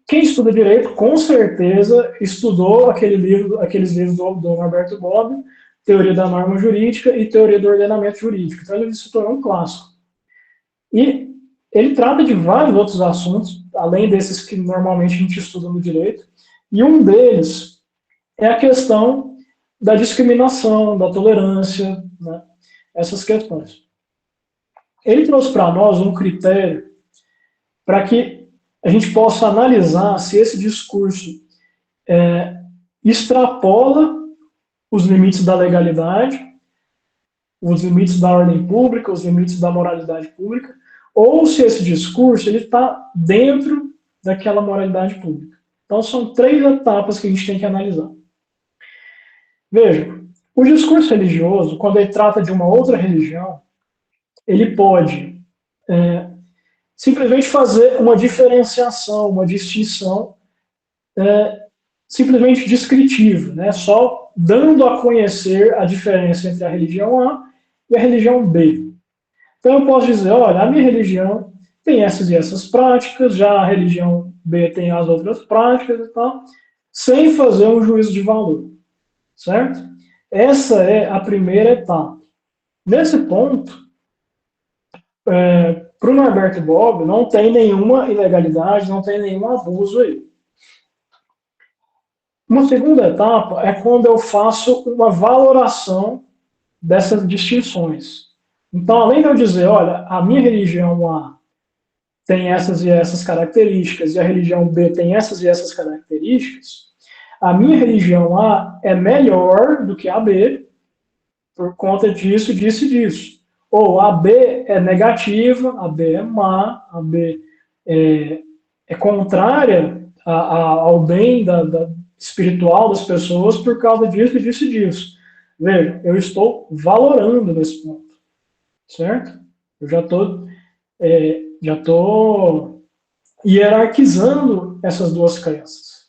quem estuda direito, com certeza, estudou aqueles livros do Norberto Bobbio, Teoria da Norma Jurídica e Teoria do Ordenamento Jurídico. Então, ele se tornou um clássico. E ele trata de vários outros assuntos, além desses que normalmente a gente estuda no direito, e um deles é a questão da discriminação, da tolerância, né? Essas questões. Ele trouxe para nós um critério para que a gente possa analisar se esse discurso extrapola os limites da legalidade, os limites da ordem pública, os limites da moralidade pública, ou se esse discurso está dentro daquela moralidade pública. Então, são 3 etapas que a gente tem que analisar. Veja, o discurso religioso, quando ele trata de uma outra religião, ele pode simplesmente fazer uma diferenciação, uma distinção simplesmente descritiva, né? Só dando a conhecer a diferença entre a religião A e a religião B. Então eu posso dizer, olha, a minha religião tem essas e essas práticas, já a religião B tem as outras práticas e tal, sem fazer um juízo de valor, certo? Essa é a primeira etapa. Nesse ponto, para o Norberto Bobbio, não tem nenhuma ilegalidade, não tem nenhum abuso aí. Uma segunda etapa é quando eu faço uma valoração dessas distinções. Então, além de eu dizer, olha, a minha religião A tem essas e essas características e a religião B tem essas e essas características, a minha religião A é melhor do que a B por conta disso, disso e disso. Ou a B é negativa, a B é má, a B é contrária ao bem espiritual das pessoas por causa disso, disso e disso. Veja, eu estou valorando nesse ponto, certo? Eu já estou hierarquizando essas duas crenças.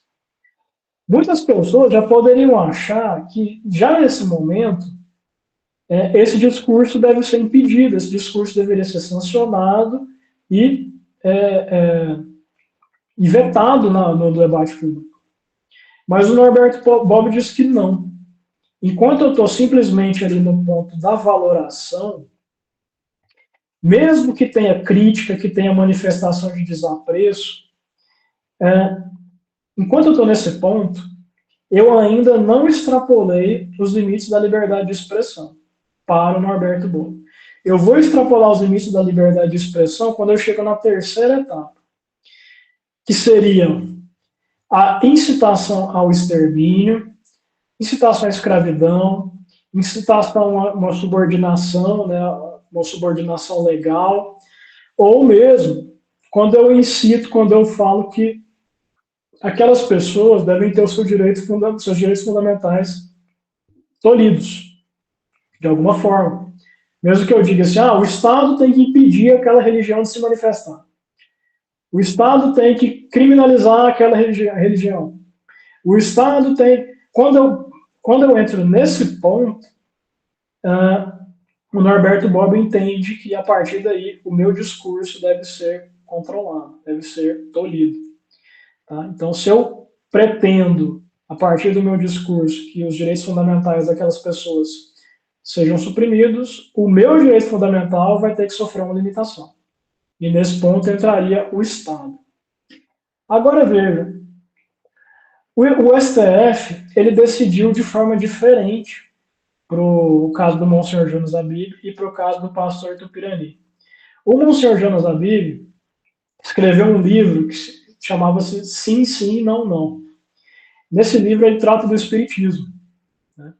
Muitas pessoas já poderiam achar que, já nesse momento, esse discurso deve ser impedido, esse discurso deveria ser sancionado e vetado no debate público. Mas o Norberto Bobbio diz que não. Enquanto eu estou simplesmente ali no ponto da valoração, mesmo que tenha crítica, que tenha manifestação de desapreço, enquanto eu estou nesse ponto, eu ainda não extrapolei os limites da liberdade de expressão para o Norberto Bobbio. Eu vou extrapolar os limites da liberdade de expressão quando eu chego na terceira etapa, que seriam a incitação ao extermínio, incitação à escravidão, incitação a uma subordinação, né, uma subordinação legal, ou mesmo quando eu incito, quando eu falo que aquelas pessoas devem ter os seus direitos fundamentais tolhidos, de alguma forma. Mesmo que eu diga assim, o Estado tem que impedir aquela religião de se manifestar. O Estado tem que criminalizar aquela religião. O Estado tem... Quando eu entro nesse ponto, o Norberto Bobbio entende que, a partir daí, o meu discurso deve ser controlado, deve ser tolhido. Tá? Então, se eu pretendo, a partir do meu discurso, que os direitos fundamentais daquelas pessoas sejam suprimidos, o meu direito fundamental vai ter que sofrer uma limitação. E nesse ponto entraria o Estado. Agora veja, o STF ele decidiu de forma diferente para o caso do Monsenhor Jonas Abib e para o caso do pastor Tupirani. O Monsenhor Jonas Abib escreveu um livro que chamava-se Sim, Sim, Não, Não. Nesse livro ele trata do espiritismo. Né?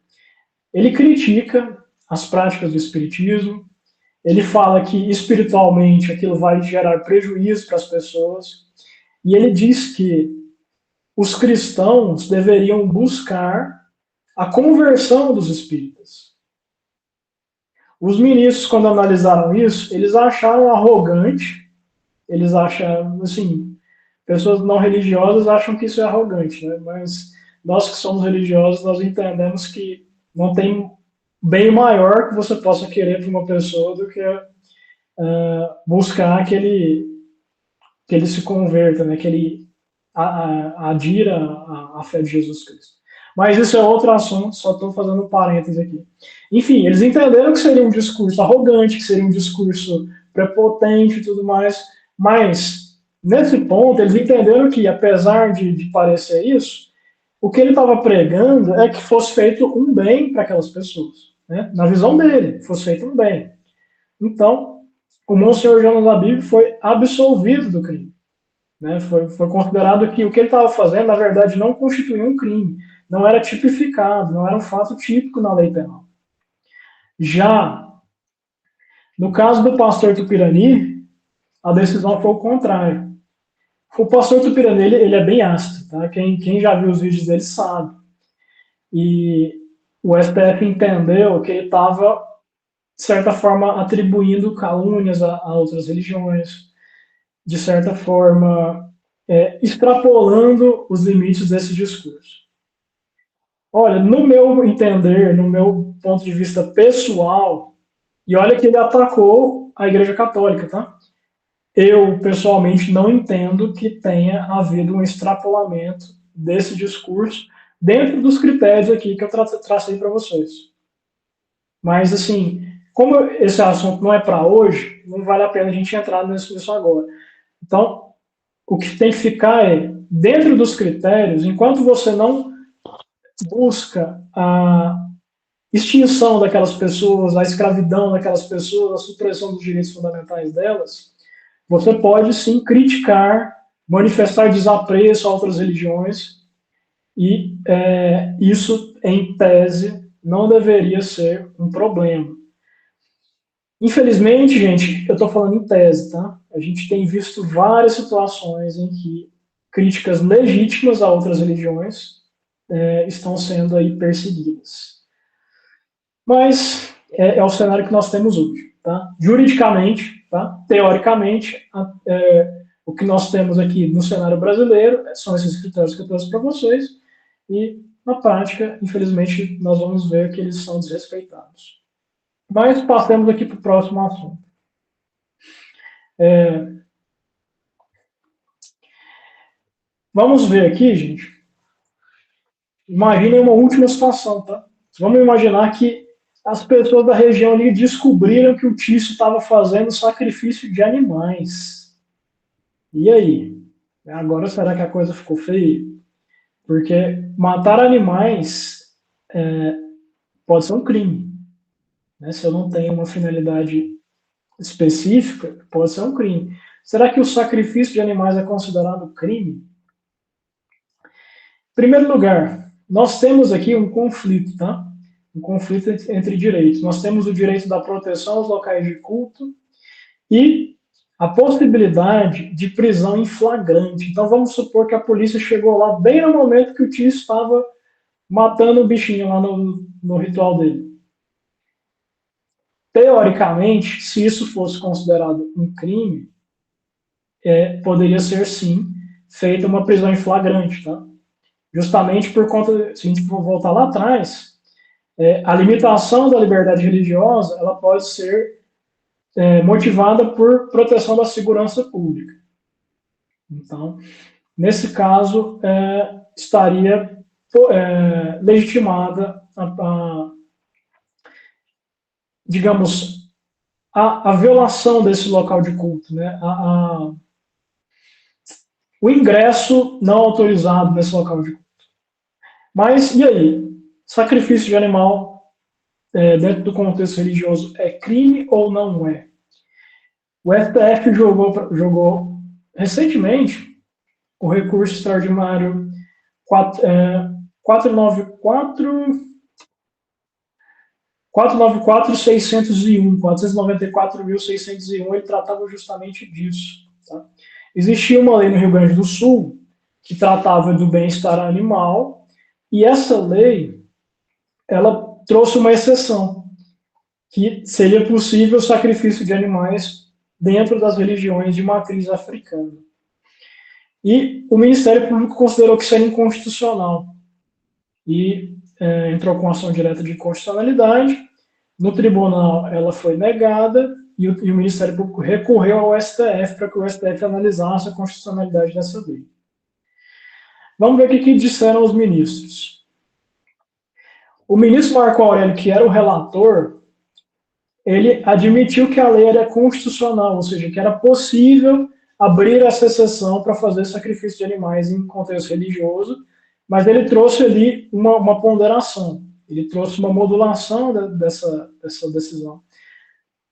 Ele critica as práticas do espiritismo, ele fala que espiritualmente aquilo vai gerar prejuízo para as pessoas, e ele diz que os cristãos deveriam buscar a conversão dos espíritas. Os ministros, quando analisaram isso, eles acharam arrogante, eles acham, assim, pessoas não religiosas acham que isso é arrogante, né? Mas nós que somos religiosos, nós entendemos que não tem bem maior que você possa querer para uma pessoa do que buscar que ele se converta, né? Que ele adira à fé de Jesus Cristo. Mas isso é outro assunto, só estou fazendo um parêntese aqui. Enfim, eles entenderam que seria um discurso arrogante, que seria um discurso prepotente e tudo mais, mas, nesse ponto, eles entenderam que, apesar de parecer isso, o que ele estava pregando é que fosse feito um bem para aquelas pessoas. Né? Na visão dele, fosse feito um bem. Então, o Monsenhor Jonas Abib foi absolvido do crime. Né? Foi considerado que o que ele estava fazendo, na verdade, não constituía um crime, não era tipificado, não era um fato típico na lei penal. Já no caso do pastor Tupirani, a decisão foi o contrário. O pastor Tupirani, ele é bem ácido, tá? Quem já viu os vídeos dele sabe. E o STF entendeu que ele estava, de certa forma, atribuindo calúnias a outras religiões, de certa forma, extrapolando os limites desse discurso. Olha, no meu entender, no meu ponto de vista pessoal, e olha que ele atacou a Igreja Católica, tá? Eu, pessoalmente, não entendo que tenha havido um extrapolamento desse discurso dentro dos critérios aqui que eu tracei para vocês. Mas, assim, como esse assunto não é para hoje, não vale a pena a gente entrar nisso agora. Então, o que tem que ficar é, dentro dos critérios, enquanto você não busca a extinção daquelas pessoas, a escravidão daquelas pessoas, a supressão dos direitos fundamentais delas, você pode sim criticar, manifestar desapreço a outras religiões, e isso, em tese, não deveria ser um problema. Infelizmente, gente, eu estou falando em tese, tá? A gente tem visto várias situações em que críticas legítimas a outras religiões estão sendo aí perseguidas. Mas é o cenário que nós temos hoje. Tá? Juridicamente, tá? Teoricamente, o que nós temos aqui no cenário brasileiro são esses critérios que eu trouxe para vocês, e na prática, infelizmente, nós vamos ver que eles são desrespeitados. Mas passemos aqui para o próximo assunto. Vamos ver aqui, gente. Imaginem uma última situação, tá? Vamos imaginar que as pessoas da região ali descobriram que o Tício estava fazendo sacrifício de animais. E aí? Agora será que a coisa ficou feia? Porque matar animais pode ser um crime. né? Se eu não tenho uma finalidade específica, pode ser um crime. Será que o sacrifício de animais é considerado crime? Em primeiro lugar, nós temos aqui um conflito, tá? Um conflito entre direitos. Nós temos o direito da proteção aos locais de culto e a possibilidade de prisão em flagrante. Então vamos supor que a polícia chegou lá bem no momento que o tio estava matando o bichinho lá no ritual dele. Teoricamente, se isso fosse considerado um crime, poderia ser sim feita uma prisão em flagrante, tá? Justamente por conta, se a gente for voltar lá atrás, a limitação da liberdade religiosa ela pode ser motivada por proteção da segurança pública. Então, nesse caso, estaria legitimada digamos, a violação desse local de culto, né? O ingresso não autorizado nesse local de culto. Mas, e aí? Sacrifício de animal dentro do contexto religioso é crime ou não é? O STF jogou recentemente o recurso extraordinário 494.601, ele tratava justamente disso. Tá? Existia uma lei no Rio Grande do Sul que tratava do bem-estar animal, e essa lei, ela trouxe uma exceção, que seria possível o sacrifício de animais dentro das religiões de matriz africana. E o Ministério Público considerou que isso era inconstitucional e entrou com ação direta de inconstitucionalidade. No tribunal, ela foi negada e o Ministério Público recorreu ao STF para que o STF analisasse a constitucionalidade dessa lei. Vamos ver o que disseram os ministros. O ministro Marco Aurélio, que era o relator, ele admitiu que a lei era constitucional, ou seja, que era possível abrir essa exceção para fazer sacrifício de animais em contexto religioso, mas ele trouxe ali uma ponderação, ele trouxe uma modulação dessa decisão.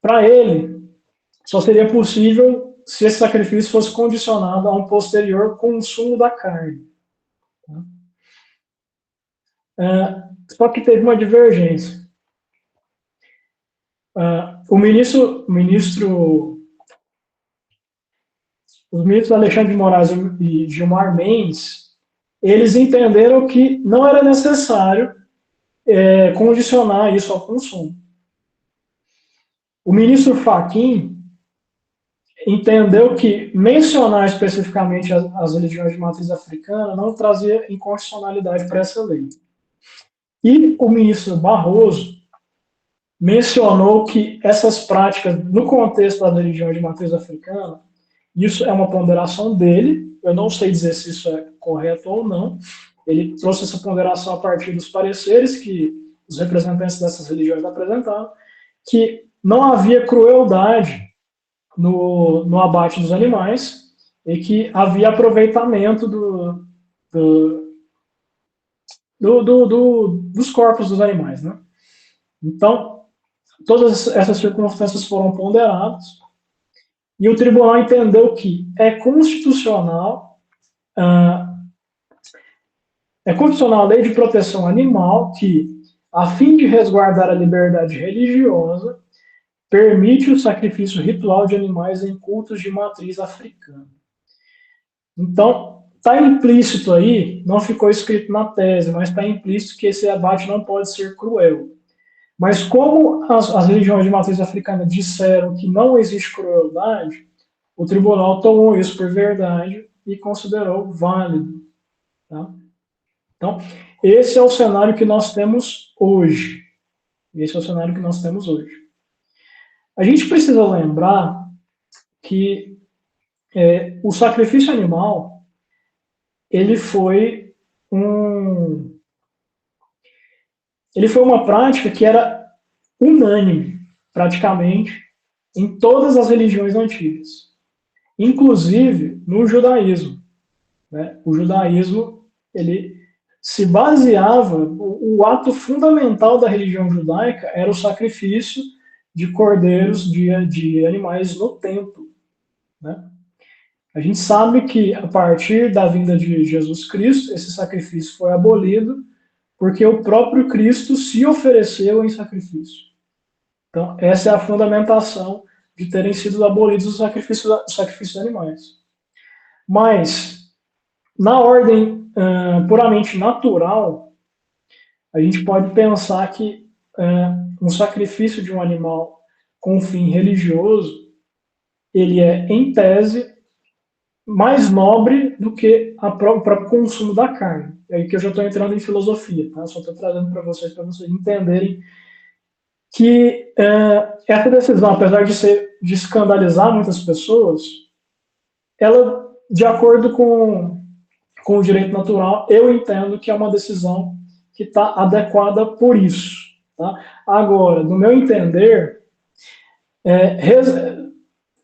Para ele, só seria possível se esse sacrifício fosse condicionado a um posterior consumo da carne. Só que teve uma divergência. Os ministros Alexandre de Moraes e Gilmar Mendes, eles entenderam que não era necessário condicionar isso ao consumo. O ministro Fachin entendeu que mencionar especificamente as religiões de matriz africana não trazia inconstitucionalidade para essa lei. E o ministro Barroso mencionou que essas práticas, no contexto das religiões de matriz africana, isso é uma ponderação dele, eu não sei dizer se isso é correto ou não, ele trouxe essa ponderação a partir dos pareceres que os representantes dessas religiões apresentaram, que não havia crueldade no abate dos animais e que havia aproveitamento dos corpos dos animais, né? Então, todas essas circunstâncias foram ponderadas e o tribunal entendeu que é constitucional a lei de proteção animal que, a fim de resguardar a liberdade religiosa, permite o sacrifício ritual de animais em cultos de matriz africana. Então, está implícito aí, não ficou escrito na tese, mas está implícito que esse abate não pode ser cruel. Mas como as religiões de matriz africana disseram que não existe crueldade, o tribunal tomou isso por verdade e considerou válido. Tá? Então, esse é o cenário que nós temos hoje. Esse é o cenário que nós temos hoje. A gente precisa lembrar que o sacrifício animal ele foi uma prática que era unânime, praticamente, em todas as religiões antigas, inclusive no judaísmo. Né? O judaísmo ele se baseava, o ato fundamental da religião judaica era o sacrifício de cordeiros, de animais no templo, né? A gente sabe que, a partir da vinda de Jesus Cristo, esse sacrifício foi abolido, porque o próprio Cristo se ofereceu em sacrifício. Então, essa é a fundamentação de terem sido abolidos os sacrifícios de animais. Mas, na ordem puramente natural, a gente pode pensar que um sacrifício de um animal com fim religioso, ele é, em tese, mais nobre do que o próprio consumo da carne. É aí que eu já estou entrando em filosofia, tá? Só estou trazendo para vocês entenderem que essa decisão, apesar de escandalizar muitas pessoas, ela, de acordo com o direito natural, eu entendo que é uma decisão que está adequada por isso. Tá? Agora, no meu entender,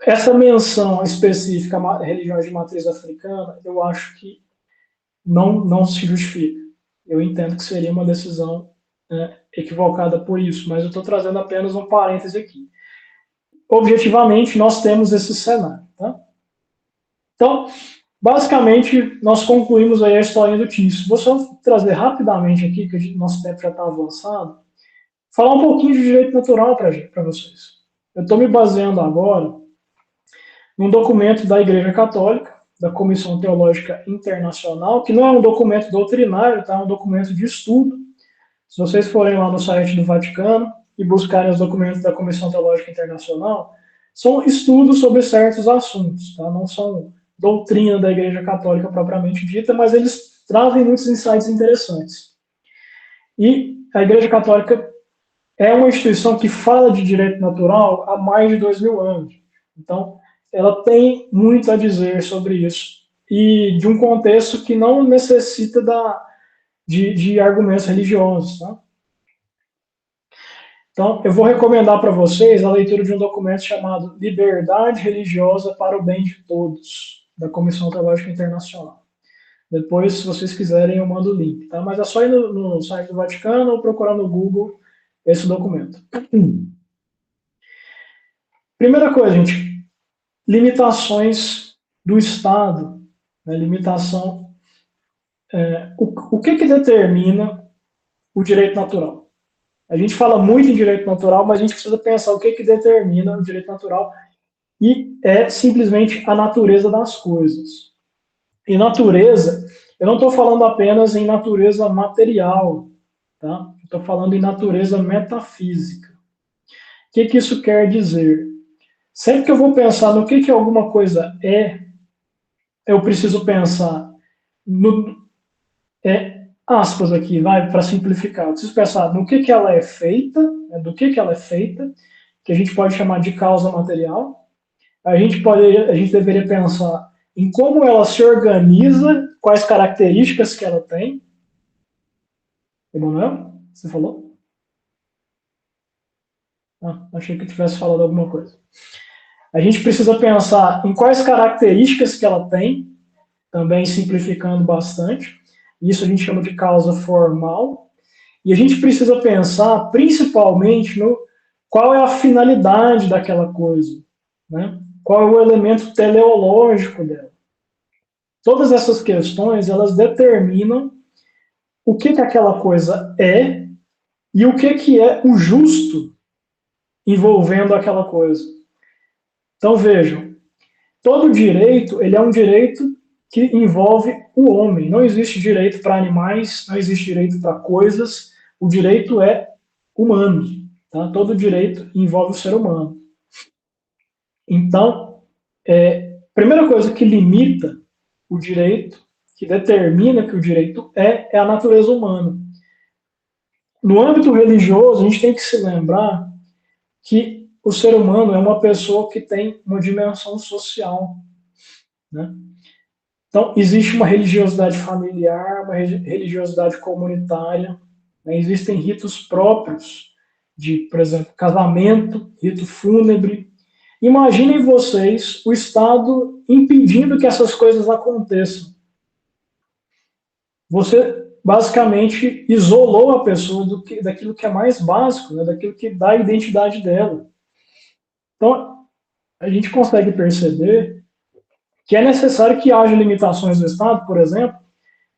essa menção específica a religiões de matriz africana, eu acho que não se justifica. Eu entendo que seria uma decisão equivocada por isso, mas eu estou trazendo apenas um parêntese aqui. Objetivamente, nós temos esse cenário. Tá? Então, basicamente, nós concluímos aí a historinha do Tício. Vou só trazer rapidamente aqui, que nosso tempo já está avançado, falar um pouquinho de direito natural para vocês. Eu estou me baseando agora num documento da Igreja Católica, da Comissão Teológica Internacional, que não é um documento doutrinário, tá? É um documento de estudo. Se vocês forem lá no site do Vaticano e buscarem os documentos da Comissão Teológica Internacional, são estudos sobre certos assuntos, tá? Não são doutrina da Igreja Católica propriamente dita, mas eles trazem muitos insights interessantes. E a Igreja Católica é uma instituição que fala de direito natural há mais de 2000 anos. Então, ela tem muito a dizer sobre isso. E de um contexto que não necessita de argumentos religiosos. Tá? Então, eu vou recomendar para vocês a leitura de um documento chamado Liberdade Religiosa para o Bem de Todos, da Comissão Teológica Internacional. Depois, se vocês quiserem, eu mando o link. Tá? Mas é só ir no site do Vaticano ou procurar no Google esse documento. Primeira coisa, gente. Limitações do Estado. Né? Limitação. O que determina o direito natural? A gente fala muito em direito natural, mas a gente precisa pensar o que determina o direito natural, e é simplesmente a natureza das coisas. E natureza, eu não estou falando apenas em natureza material, tá? Estou falando em natureza metafísica. O que isso quer dizer? Sempre que eu vou pensar no que alguma coisa eu preciso pensar no... aspas aqui, vai, para simplificar. Eu preciso pensar no que ela é feita, do que ela é feita, que a gente pode chamar de causa material. A gente deveria pensar em como ela se organiza, quais características que ela tem. Emanuel, você falou? Achei que eu tivesse falado alguma coisa. A gente precisa pensar em quais características que ela tem, também simplificando bastante. Isso a gente chama de causa formal. E a gente precisa pensar principalmente no qual é a finalidade daquela coisa, né? Qual é o elemento teleológico dela. Todas essas questões, elas determinam o que aquela coisa é e o que é o justo envolvendo aquela coisa. Então, vejam, todo direito, ele é um direito que envolve o homem. Não existe direito para animais, não existe direito para coisas. O direito é humano. Tá? Todo direito envolve o ser humano. Então, a primeira coisa que limita o direito, que determina que o direito é a natureza humana. No âmbito religioso, a gente tem que se lembrar que o ser humano é uma pessoa que tem uma dimensão social, né? Então, existe uma religiosidade familiar, uma religiosidade comunitária, né? Existem ritos próprios de, por exemplo, casamento, rito fúnebre. Imaginem vocês o Estado impedindo que essas coisas aconteçam. Você basicamente isolou a pessoa daquilo que é mais básico, né, daquilo que dá a identidade dela. Então, a gente consegue perceber que é necessário que haja limitações do Estado, por exemplo,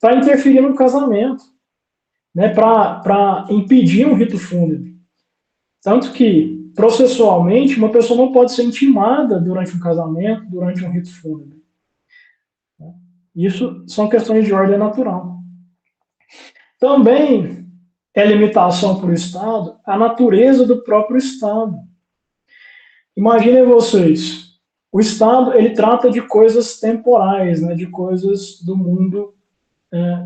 para interferir no casamento, né, para impedir um rito fúnebre. Tanto que, processualmente, uma pessoa não pode ser intimada durante um casamento, durante um rito fúnebre. Isso são questões de ordem natural. Também é limitação para o Estado a natureza do próprio Estado. Imaginem vocês, o Estado ele trata de coisas temporais, né, de coisas do mundo,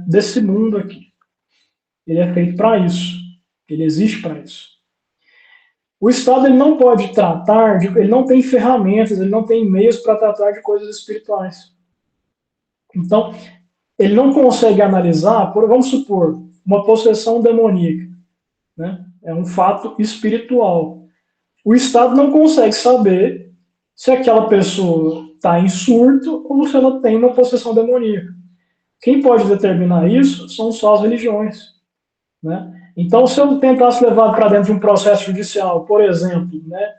desse mundo aqui. Ele é feito para isso, ele existe para isso. O Estado ele não pode tratar, ele não tem ferramentas, ele não tem meios para tratar de coisas espirituais. Então, ele não consegue analisar, vamos supor, uma possessão demoníaca, né? É um fato espiritual. O Estado não consegue saber se aquela pessoa está em surto ou se ela tem uma possessão demoníaca. Quem pode determinar isso são só as religiões, né? Então, se eu tentasse levar para dentro de um processo judicial, por exemplo, né,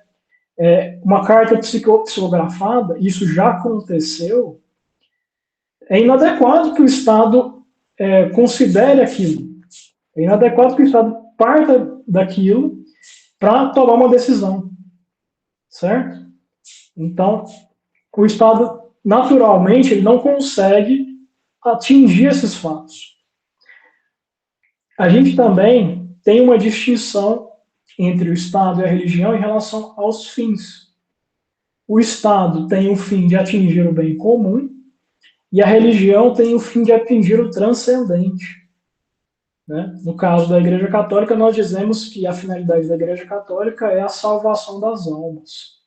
uma carta psicografada, isso já aconteceu, é inadequado que o Estado considere aquilo. É inadequado que o Estado parta daquilo para tomar uma decisão, certo? Então, o Estado, naturalmente, ele não consegue atingir esses fatos. A gente também tem uma distinção entre o Estado e a religião em relação aos fins. O Estado tem o fim de atingir o bem comum e a religião tem o fim de atingir o transcendente. Né? No caso da Igreja Católica, nós dizemos que a finalidade da Igreja Católica é a salvação das almas.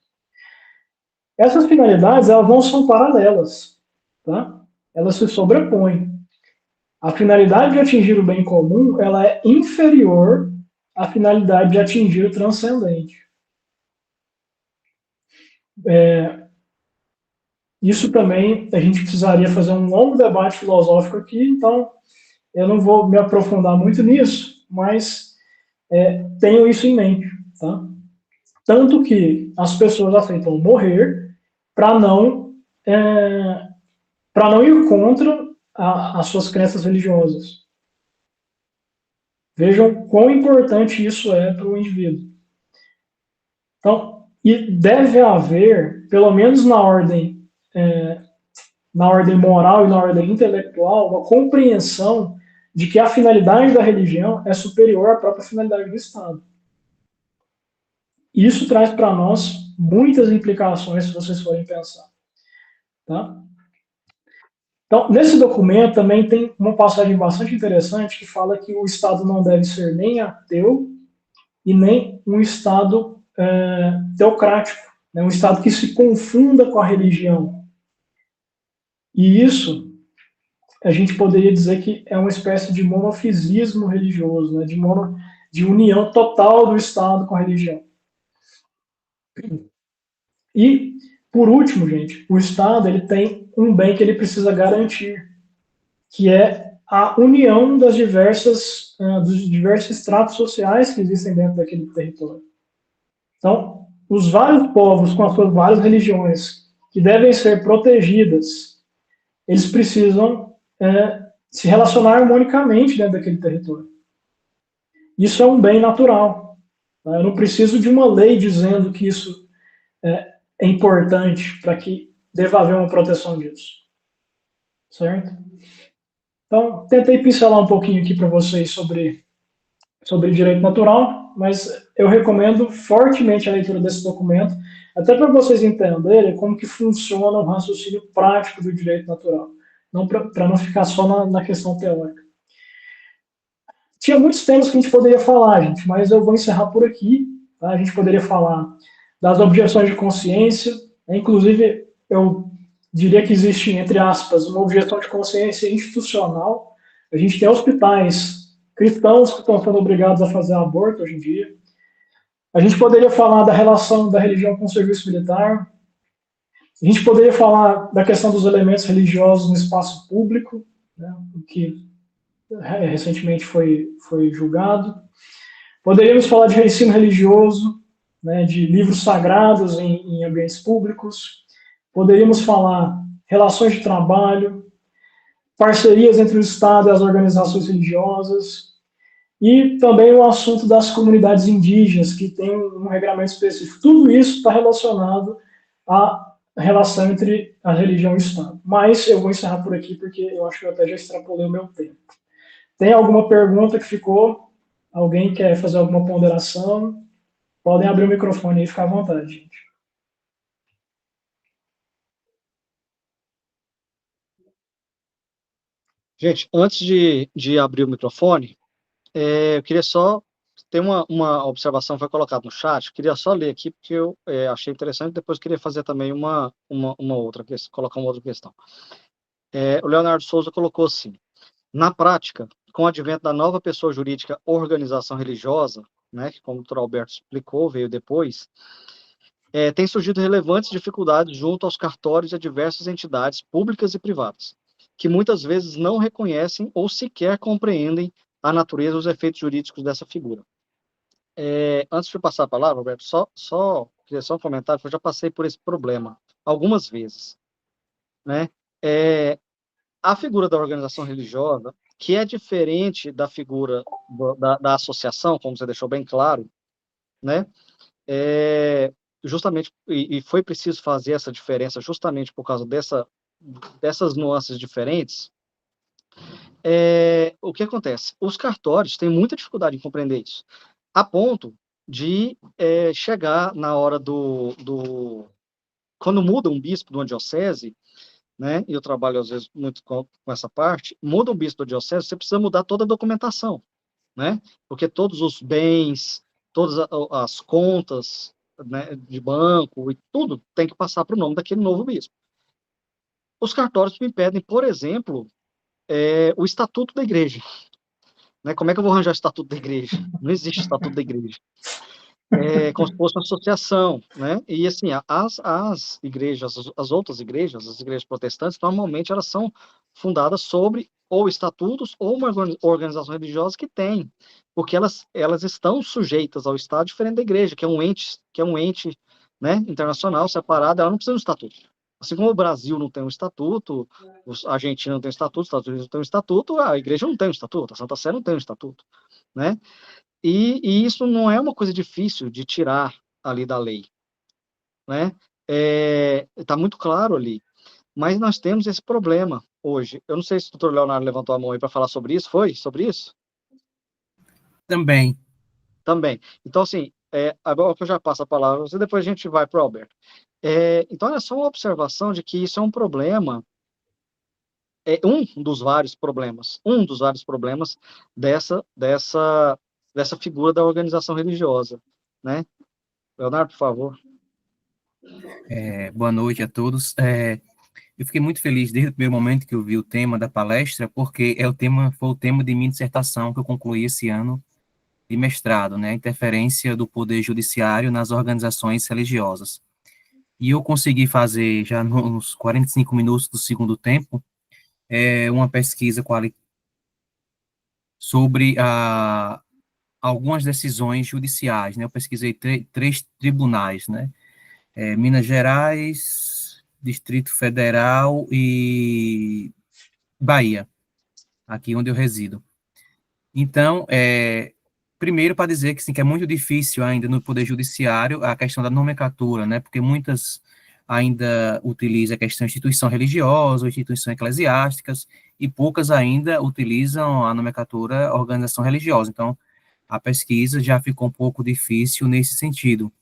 Essas finalidades, elas não são paralelas, tá? Elas se sobrepõem. A finalidade de atingir o bem comum, ela é inferior à finalidade de atingir o transcendente. Isso também, a gente precisaria fazer um longo debate filosófico aqui, então eu não vou me aprofundar muito nisso, mas tenho isso em mente, tá? Tanto que as pessoas aceitam morrer para não ir contra as suas crenças religiosas. Vejam quão importante isso é para o indivíduo. Então, e deve haver, pelo menos na ordem moral e na ordem intelectual, uma compreensão de que a finalidade da religião é superior à própria finalidade do Estado. Isso traz para nós muitas implicações, se vocês forem pensar. Tá? Então, nesse documento também tem uma passagem bastante interessante que fala que o Estado não deve ser nem ateu e nem um Estado teocrático, né? Um Estado que se confunda com a religião. E isso, a gente poderia dizer que é uma espécie de monofisismo religioso, né? De união total do Estado com a religião. E, por último, gente, o Estado ele tem um bem que ele precisa garantir, que é a união dos diversos estratos sociais que existem dentro daquele território. Então, os vários povos com as suas várias religiões que devem ser protegidas, eles precisam se relacionar harmonicamente dentro daquele território. Isso é um bem natural. Tá? Eu não preciso de uma lei dizendo que isso é importante para que deva haver uma proteção disso. Certo? Então, tentei pincelar um pouquinho aqui para vocês sobre direito natural, mas eu recomendo fortemente a leitura desse documento, até para vocês entenderem como que funciona o raciocínio prático do direito natural, não para não ficar só na questão teórica. Tinha muitos temas que a gente poderia falar, gente, mas eu vou encerrar por aqui. Tá? A gente poderia falar das objeções de consciência, né? Inclusive, eu diria que existe, entre aspas, uma objeção de consciência institucional. A gente tem hospitais cristãos que estão sendo obrigados a fazer aborto hoje em dia. A gente poderia falar da relação da religião com o serviço militar. A gente poderia falar da questão dos elementos religiosos no espaço público, né, que recentemente foi julgado. Poderíamos falar de ensino religioso, né, de livros sagrados em ambientes públicos. Poderíamos falar relações de trabalho, parcerias entre o Estado e as organizações religiosas, e também o assunto das comunidades indígenas, que tem um regramento específico. Tudo isso está relacionado à relação entre a religião e o Estado. Mas eu vou encerrar por aqui, porque eu acho que eu até já extrapolei o meu tempo. Tem alguma pergunta que ficou? Alguém quer fazer alguma ponderação? Podem abrir o microfone e ficar à vontade, gente. Gente, antes de abrir o microfone, eu queria só ter uma observação que foi colocada no chat, eu queria só ler aqui, porque eu achei interessante, depois queria fazer também uma outra questão, colocar uma outra questão. O Leonardo Souza colocou assim: na prática, com o advento da nova pessoa jurídica organização religiosa, né, que como o doutor Alberto explicou, veio depois, tem surgido relevantes dificuldades junto aos cartórios e a diversas entidades públicas e privadas, que muitas vezes não reconhecem ou sequer compreendem a natureza e os efeitos jurídicos dessa figura. Antes de passar a palavra, Alberto, queria só um comentário, porque eu já passei por esse problema algumas vezes, né? A figura da organização religiosa, que é diferente da figura da associação, como você deixou bem claro, né? Justamente, e foi preciso fazer essa diferença justamente por causa dessas nuances diferentes. O que acontece? Os cartórios têm muita dificuldade em compreender isso, a ponto de chegar na hora quando muda um bispo de uma diocese, né, e eu trabalho às vezes muito com essa parte, muda um bispo da diocese, você precisa mudar toda a documentação, né, porque todos os bens, todas as contas, né, de banco e tudo tem que passar para o nome daquele novo bispo. Os cartórios me pedem, por exemplo, o estatuto da igreja, né, como é que eu vou arranjar o estatuto da igreja? Não existe estatuto da igreja. Como se fosse uma associação, né? E assim, as igrejas, as outras igrejas, as igrejas protestantes, normalmente elas são fundadas sobre ou estatutos ou uma organização religiosa que tem, porque elas estão sujeitas ao Estado diferente da igreja, que é um ente, né, internacional separado, ela não precisa de um estatuto. Assim como o Brasil não tem um estatuto, a Argentina não tem um estatuto, os Estados Unidos não tem um estatuto, a igreja não tem um estatuto, a Santa Sé não tem um estatuto, né? E isso não é uma coisa difícil de tirar ali da lei, né? Tá muito claro ali. Mas nós temos esse problema hoje. Eu não sei se o doutor Leonardo levantou a mão aí para falar sobre isso. Foi? Sobre isso? Também. Também. Então, assim, agora que eu já passo a palavra, e depois a gente vai para o Alberto. Então, é só uma observação de que isso é um problema, um dos vários problemas dessa figura da organização religiosa, né? Leonardo, por favor. Boa noite a todos. Eu fiquei muito feliz desde o primeiro momento que eu vi o tema da palestra, porque foi o tema de minha dissertação que eu concluí esse ano de mestrado, né? A interferência do poder judiciário nas organizações religiosas. E eu consegui fazer, já nos 45 minutos do segundo tempo, uma pesquisa sobre algumas decisões judiciais, né? Eu pesquisei três tribunais, né? Minas Gerais, Distrito Federal e Bahia, aqui onde eu resido. Então, primeiro para dizer que, sim, que é muito difícil ainda no Poder Judiciário a questão da nomenclatura, né, porque muitas ainda utilizam a questão de instituição religiosa, ou instituição eclesiásticas, e poucas ainda utilizam a nomenclatura organização religiosa. Então, a pesquisa já ficou um pouco difícil nesse sentido.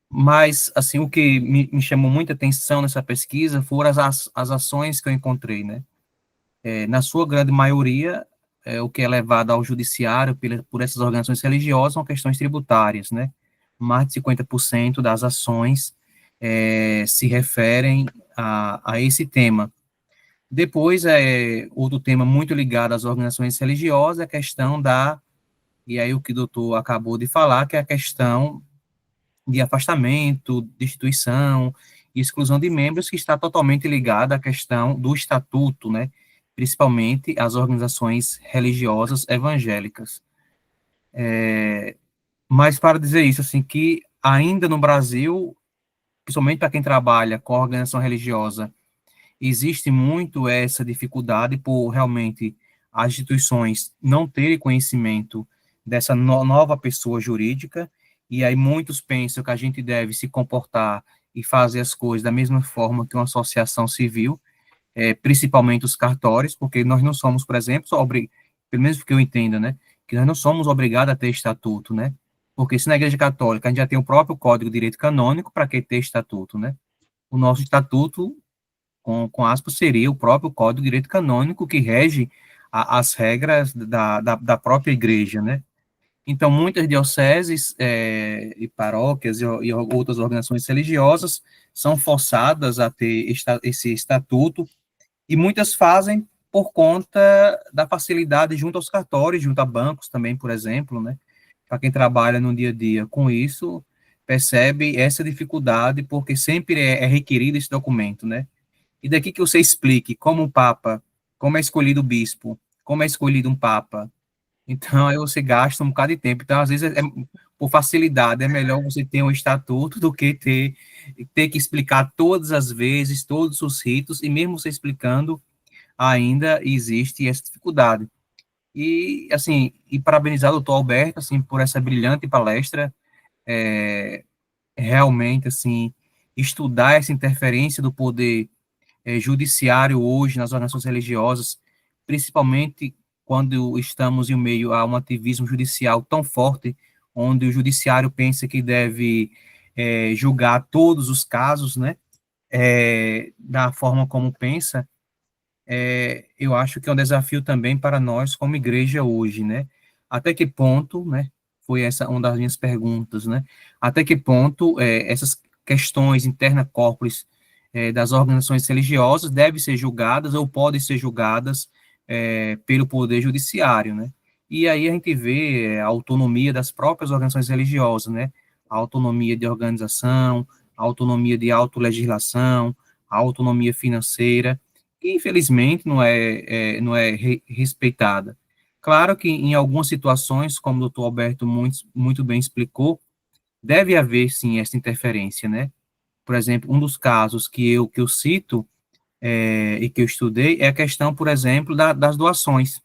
Mas, assim, o que me chamou muita atenção nessa pesquisa foram as ações que eu encontrei, né? Na sua grande maioria, o que é levado ao judiciário por essas organizações religiosas são questões tributárias, né? Mais de 50% das ações se referem a esse tema. Depois, outro tema muito ligado às organizações religiosas é a questão e aí o que o doutor acabou de falar, que é a questão de afastamento, destituição e exclusão de membros, que está totalmente ligada à questão do estatuto, né, principalmente as organizações religiosas evangélicas. Mas para dizer isso, assim, que ainda no Brasil, principalmente para quem trabalha com a organização religiosa, existe muito essa dificuldade por realmente as instituições não terem conhecimento dessa nova pessoa jurídica, e aí muitos pensam que a gente deve se comportar e fazer as coisas da mesma forma que uma associação civil, principalmente os cartórios, porque nós não somos, por exemplo, pelo menos que eu entenda, né, que nós não somos obrigados a ter estatuto, né, porque se na Igreja Católica a gente já tem o próprio Código de Direito Canônico, para que ter estatuto, né? O nosso estatuto, com aspas, seria o próprio Código de Direito Canônico que rege as regras da própria igreja, né? Então, muitas dioceses e paróquias e outras organizações religiosas são forçadas a ter esse estatuto, e muitas fazem por conta da facilidade junto aos cartórios, junto a bancos também, por exemplo, né? Para quem trabalha no dia a dia com isso, percebe essa dificuldade, porque sempre é requerido esse documento, né? E daqui que você explique como o Papa, como é escolhido o bispo, como é escolhido um Papa. Então, aí você gasta um bocado de tempo. Então, às vezes, por facilidade, é melhor você ter um estatuto do que ter que explicar todas as vezes, todos os ritos, e mesmo você explicando, ainda existe essa dificuldade. E, assim, e parabenizar o doutor Alberto, assim, por essa brilhante palestra, realmente, assim, estudar essa interferência do poder judiciário hoje nas organizações religiosas, principalmente quando estamos em meio a um ativismo judicial tão forte, onde o judiciário pensa que deve julgar todos os casos, né, da forma como pensa. Eu acho que é um desafio também para nós como igreja hoje, né? Até que ponto, né? Foi essa uma das minhas perguntas, né? Até que ponto essas questões interna corporis das organizações religiosas devem ser julgadas ou podem ser julgadas pelo poder judiciário, né? E aí a gente vê a autonomia das próprias organizações religiosas, né? A autonomia de organização, a autonomia de autolegislação, a autonomia financeira, que infelizmente não é respeitada. Claro que em algumas situações, como o doutor Alberto muito bem explicou, deve haver sim essa interferência, né? Por exemplo, um dos casos que eu cito e que eu estudei é a questão, por exemplo, das doações,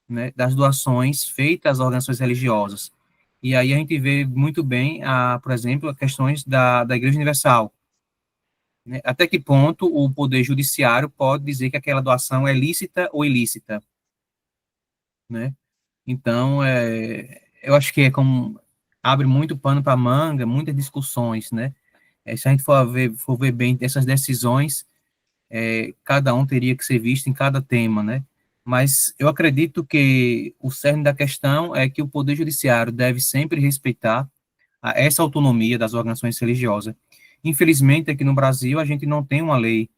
né? Das doações feitas às organizações religiosas. E aí a gente vê muito bem, por exemplo, as questões da Igreja Universal, né? Até que ponto o Poder Judiciário pode dizer que aquela doação é lícita ou ilícita, né? Então, eu acho que como abre muito pano para manga, muitas discussões, né? Se a gente for ver bem essas decisões, cada um teria que ser visto em cada tema, né? Mas eu acredito que o cerne da questão é que o Poder Judiciário deve sempre respeitar essa autonomia das organizações religiosas. Infelizmente, aqui no Brasil, a gente não tem uma lei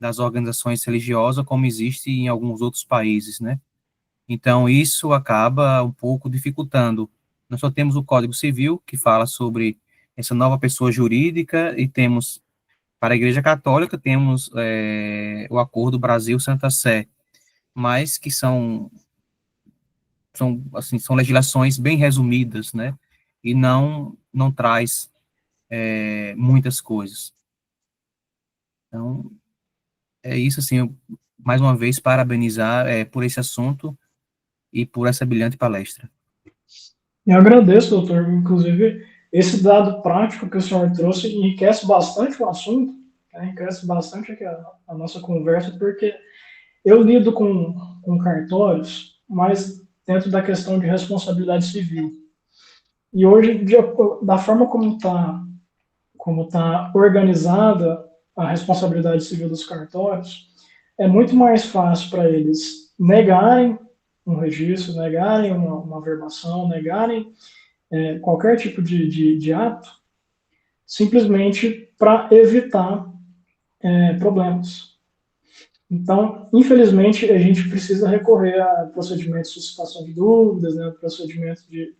das organizações religiosas como existe em alguns outros países, né? Então, isso acaba um pouco dificultando. Nós só temos o Código Civil, que fala sobre essa nova pessoa jurídica, e temos, para a Igreja Católica, temos o Acordo Brasil-Santa Sé, mas que assim, são legislações bem resumidas, né? E não traz muitas coisas. Então, é isso, assim, mais uma vez, parabenizar por esse assunto e por essa brilhante palestra. Eu agradeço, doutor. Inclusive, esse dado prático que o senhor trouxe enriquece bastante o assunto, né? Enriquece bastante aqui a nossa conversa, porque eu lido com cartórios, mas dentro da questão de responsabilidade civil. E hoje, da forma como tá organizada a responsabilidade civil dos cartórios, é muito mais fácil para eles negarem um registro, negarem uma verbação, negarem qualquer tipo de ato, simplesmente para evitar problemas. Então, infelizmente, a gente precisa recorrer a procedimentos de suscitação de dúvidas, né, procedimentos de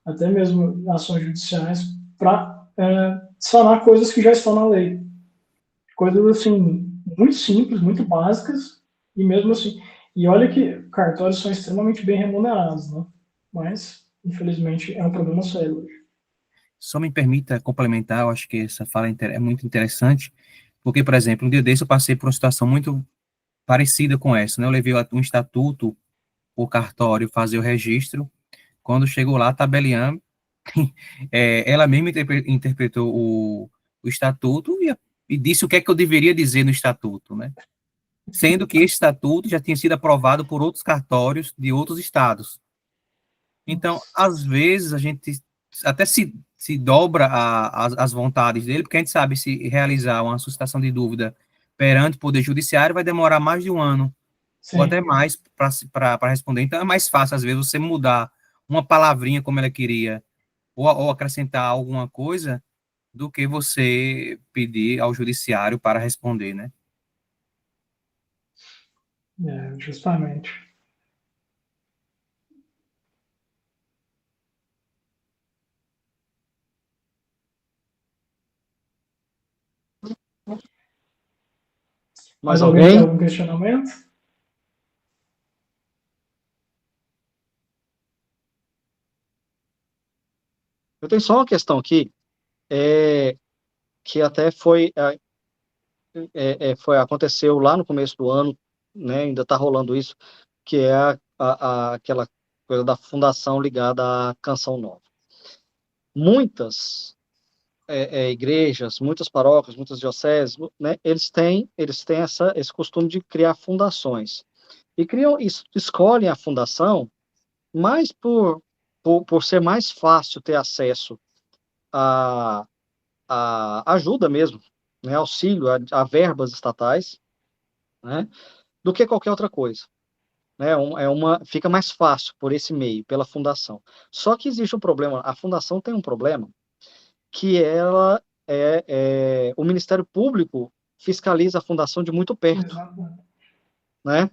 até mesmo ações judiciais, para sanar coisas que já estão na lei. Coisas, assim, muito simples, muito básicas, e mesmo assim, E olha que cartórios são extremamente bem remunerados, né? Mas, infelizmente, é um problema sério hoje. Só me permita complementar, eu acho que essa fala é muito interessante, porque, por exemplo, um dia desse eu passei por uma situação muito parecida com essa, né? Eu levei um estatuto, o cartório fazer o registro, quando chegou lá, a tabeliã, ela mesma interpretou o estatuto e disse o que é que eu deveria dizer no estatuto, né? Sendo que esse estatuto já tinha sido aprovado por outros cartórios de outros estados. Então, às vezes, a gente até se dobra as vontades dele, porque a gente sabe se realizar uma suscitação de dúvida perante o Poder Judiciário vai demorar mais de um ano, ou Sim. até mais para responder. Então, é mais fácil, às vezes, você mudar uma palavrinha como ela queria, ou acrescentar alguma coisa, do que você pedir ao Judiciário para responder, né? Justamente. Mais Mais alguém tem alguém? algum questionamento? Eu tenho só uma questão aqui, que até aconteceu lá no começo do ano, né, ainda está rolando isso, que é aquela coisa da fundação ligada à Canção Nova. Muitas igrejas, muitas paróquias, muitas dioceses, né, eles têm esse costume de criar fundações. E escolhem a fundação mais por ser mais fácil ter acesso a ajuda mesmo, né, auxílio a verbas estatais, né, do que qualquer outra coisa. Né, fica mais fácil por esse meio, pela fundação. Só que existe um problema, a fundação tem um problema, que o Ministério Público fiscaliza a fundação de muito perto, Exatamente. né?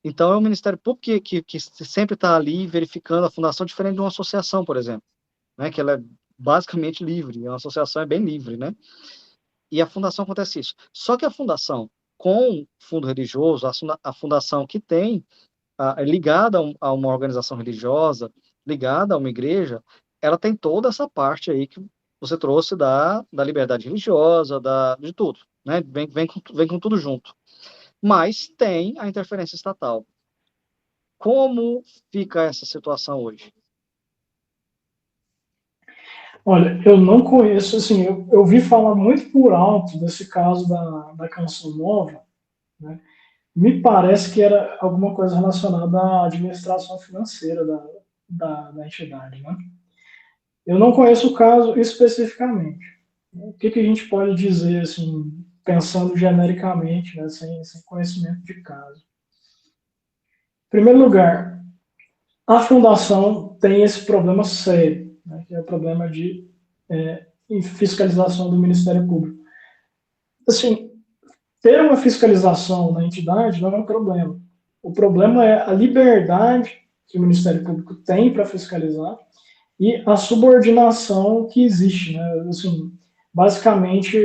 Então, é o Ministério Público que sempre está ali verificando a fundação, diferente de uma associação, por exemplo, né? Que ela é basicamente livre, a associação é bem livre, né? E a fundação acontece isso. Só que a fundação com fundo religioso, a fundação que tem ligada a uma organização religiosa, ligada a uma igreja, ela tem toda essa parte aí que você trouxe da liberdade religiosa, de tudo, né? Vem com tudo junto. Mas tem a interferência estatal. Como fica essa situação hoje? Olha, eu não conheço, assim, eu vi falar muito por alto desse caso da Canção Nova, né? Me parece que era alguma coisa relacionada à administração financeira da entidade, né? Eu não conheço o caso especificamente. O que a gente pode dizer, assim, pensando genericamente, né, sem conhecimento de caso? Em primeiro lugar, a fundação tem esse problema sério, né, que é o problema de fiscalização do Ministério Público. Assim, ter uma fiscalização na entidade não é um problema. O problema é a liberdade que o Ministério Público tem para fiscalizar e a subordinação que existe, né? Assim, basicamente,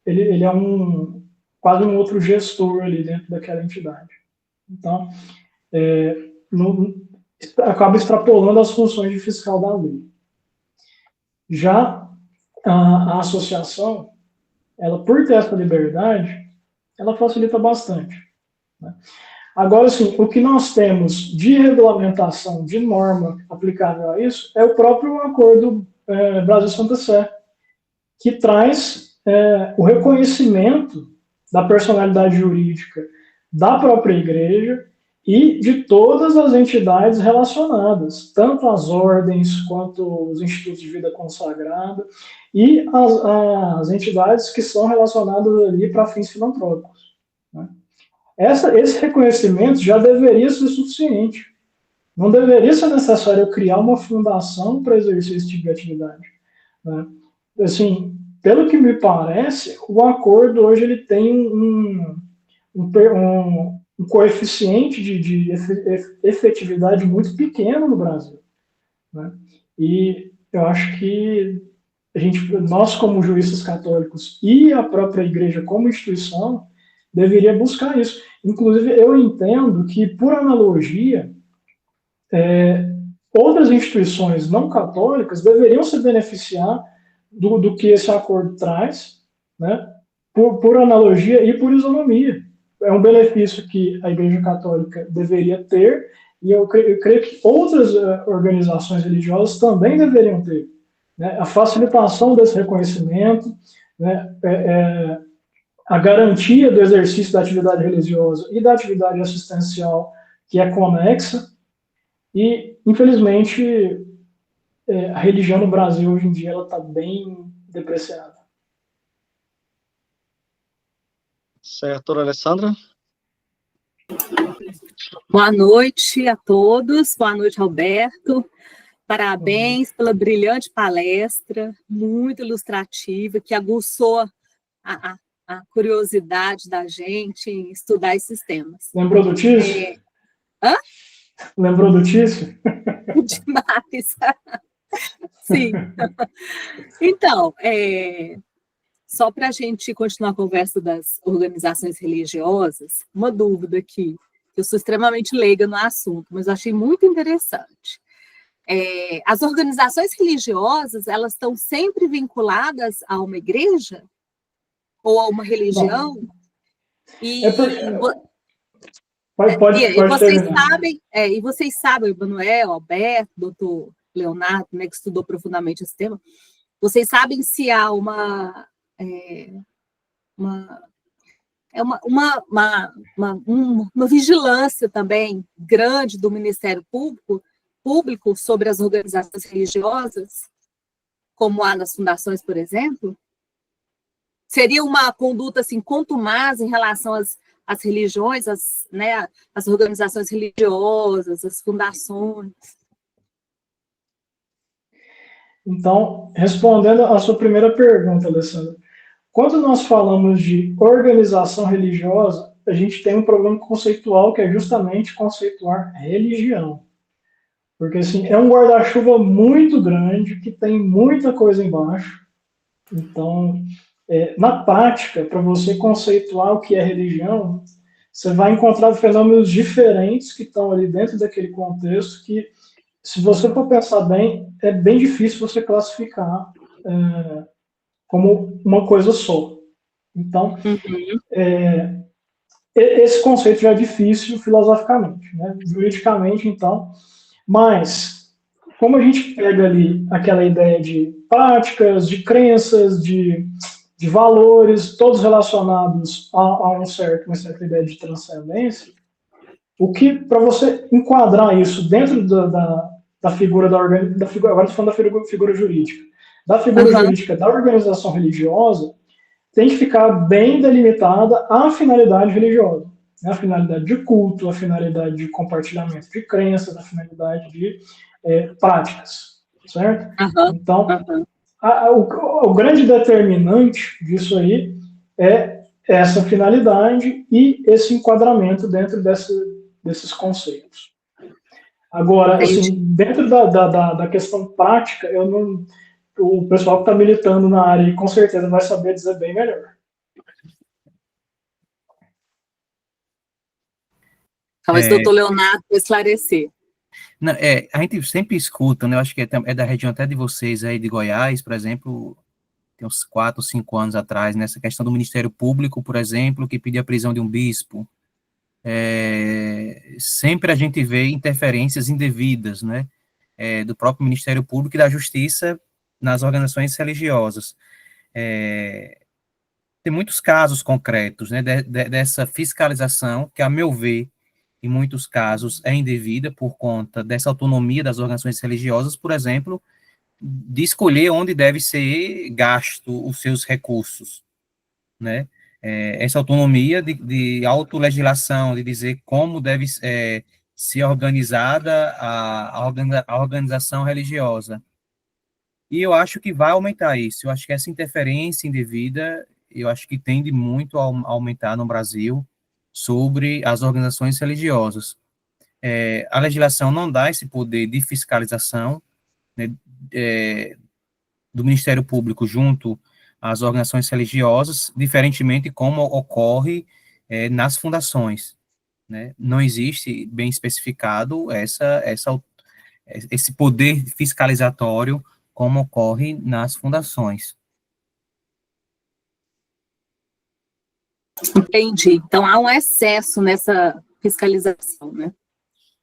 ele é quase um outro gestor ali dentro daquela entidade. Então, acaba extrapolando as funções de fiscal da lei. Já a associação, ela, por ter essa liberdade, ela facilita bastante, né? Agora, sim, o que nós temos de regulamentação, de norma aplicável a isso, é o próprio acordo Brasil-Santa Sé, que traz o reconhecimento da personalidade jurídica da própria igreja e de todas as entidades relacionadas, tanto as ordens quanto os institutos de vida consagrada e as entidades que são relacionadas ali para fins filantrópicos, né? Esse reconhecimento já deveria ser suficiente. Não deveria ser necessário criar uma fundação para exercer esse tipo de atividade, né? Assim, pelo que me parece, o acordo hoje ele tem um coeficiente de efetividade muito pequeno no Brasil, né? E eu acho que nós como juristas católicos e a própria igreja como instituição, deveria buscar isso. Inclusive, eu entendo que, por analogia, outras instituições não católicas deveriam se beneficiar do que esse acordo traz, né, por analogia e por isonomia. É um benefício que a Igreja Católica deveria ter, e eu creio que outras organizações religiosas também deveriam ter. Né, a facilitação desse reconhecimento, né, a garantia do exercício da atividade religiosa e da atividade assistencial que é conexa, e, infelizmente, a religião no Brasil hoje em dia ela está bem depreciada. Certo, doutora Alessandra? Boa noite a todos, boa noite, Alberto. Parabéns pela brilhante palestra, muito ilustrativa, que aguçou a curiosidade da gente em estudar esses temas. Lembrou do Tício? Hã? Lembrou do Tício? Demais. Sim. Então, só para a gente continuar a conversa das organizações religiosas, uma dúvida aqui, eu sou extremamente leiga no assunto, mas achei muito interessante. As organizações religiosas, elas estão sempre vinculadas a uma igreja? Ou a uma religião? Bom, e vocês sabem, e vocês sabem, Emanuel, Alberto, doutor Leonardo, né, que estudou profundamente esse tema, vocês sabem se há uma vigilância também grande do Ministério Público sobre as organizações religiosas, como há nas fundações, por exemplo? Seria uma conduta assim, contumaz em relação às religiões, as organizações religiosas, as fundações? Então, respondendo à sua primeira pergunta, Alessandra, quando nós falamos de organização religiosa, a gente tem um problema conceitual que é justamente conceituar religião. Porque, assim, é um guarda-chuva muito grande, que tem muita coisa embaixo. Então, na prática, para você conceituar o que é religião, você vai encontrar fenômenos diferentes que estão ali dentro daquele contexto que, se você for pensar bem, é bem difícil você classificar como uma coisa só. Então, esse conceito já é difícil filosoficamente, né? Juridicamente, então. Mas, como a gente pega ali aquela ideia de práticas, de crenças, de valores, todos relacionados a uma certa ideia de transcendência, o que, para você enquadrar isso dentro da figura agora estou falando da figura jurídica, da figura jurídica da organização religiosa, tem que ficar bem delimitada a finalidade religiosa, né? A finalidade de culto, a finalidade de compartilhamento de crenças, a finalidade de práticas, certo? Então, o grande determinante disso aí é essa finalidade e esse enquadramento dentro desses conceitos. Agora, assim, dentro da questão prática, o pessoal que está militando na área com certeza vai saber dizer bem melhor. Talvez o doutor Leonardo vai esclarecer. Não, a gente sempre escuta, né? Eu acho que é da região até de vocês aí de Goiás, por exemplo, tem uns 4 ou 5 anos atrás, nessa questão do Ministério Público, por exemplo, que pedia a prisão de um bispo. Sempre a gente vê interferências indevidas, né? Do próprio Ministério Público e da Justiça nas organizações religiosas. Tem muitos casos concretos, né, dessa fiscalização que, a meu ver, em muitos casos é indevida por conta dessa autonomia das organizações religiosas, por exemplo, de escolher onde deve ser gasto os seus recursos, né? Essa autonomia de autolegislação, de dizer como deve ser organizada a organização religiosa. E eu acho que vai aumentar isso. Eu acho que essa interferência indevida, eu acho que tende muito a aumentar no Brasil sobre as organizações religiosas. A legislação não dá esse poder de fiscalização, né, do Ministério Público junto às organizações religiosas, diferentemente como ocorre nas fundações, né? Não existe bem especificado esse poder fiscalizatório como ocorre nas fundações. Entendi. Então, há um excesso nessa fiscalização, né?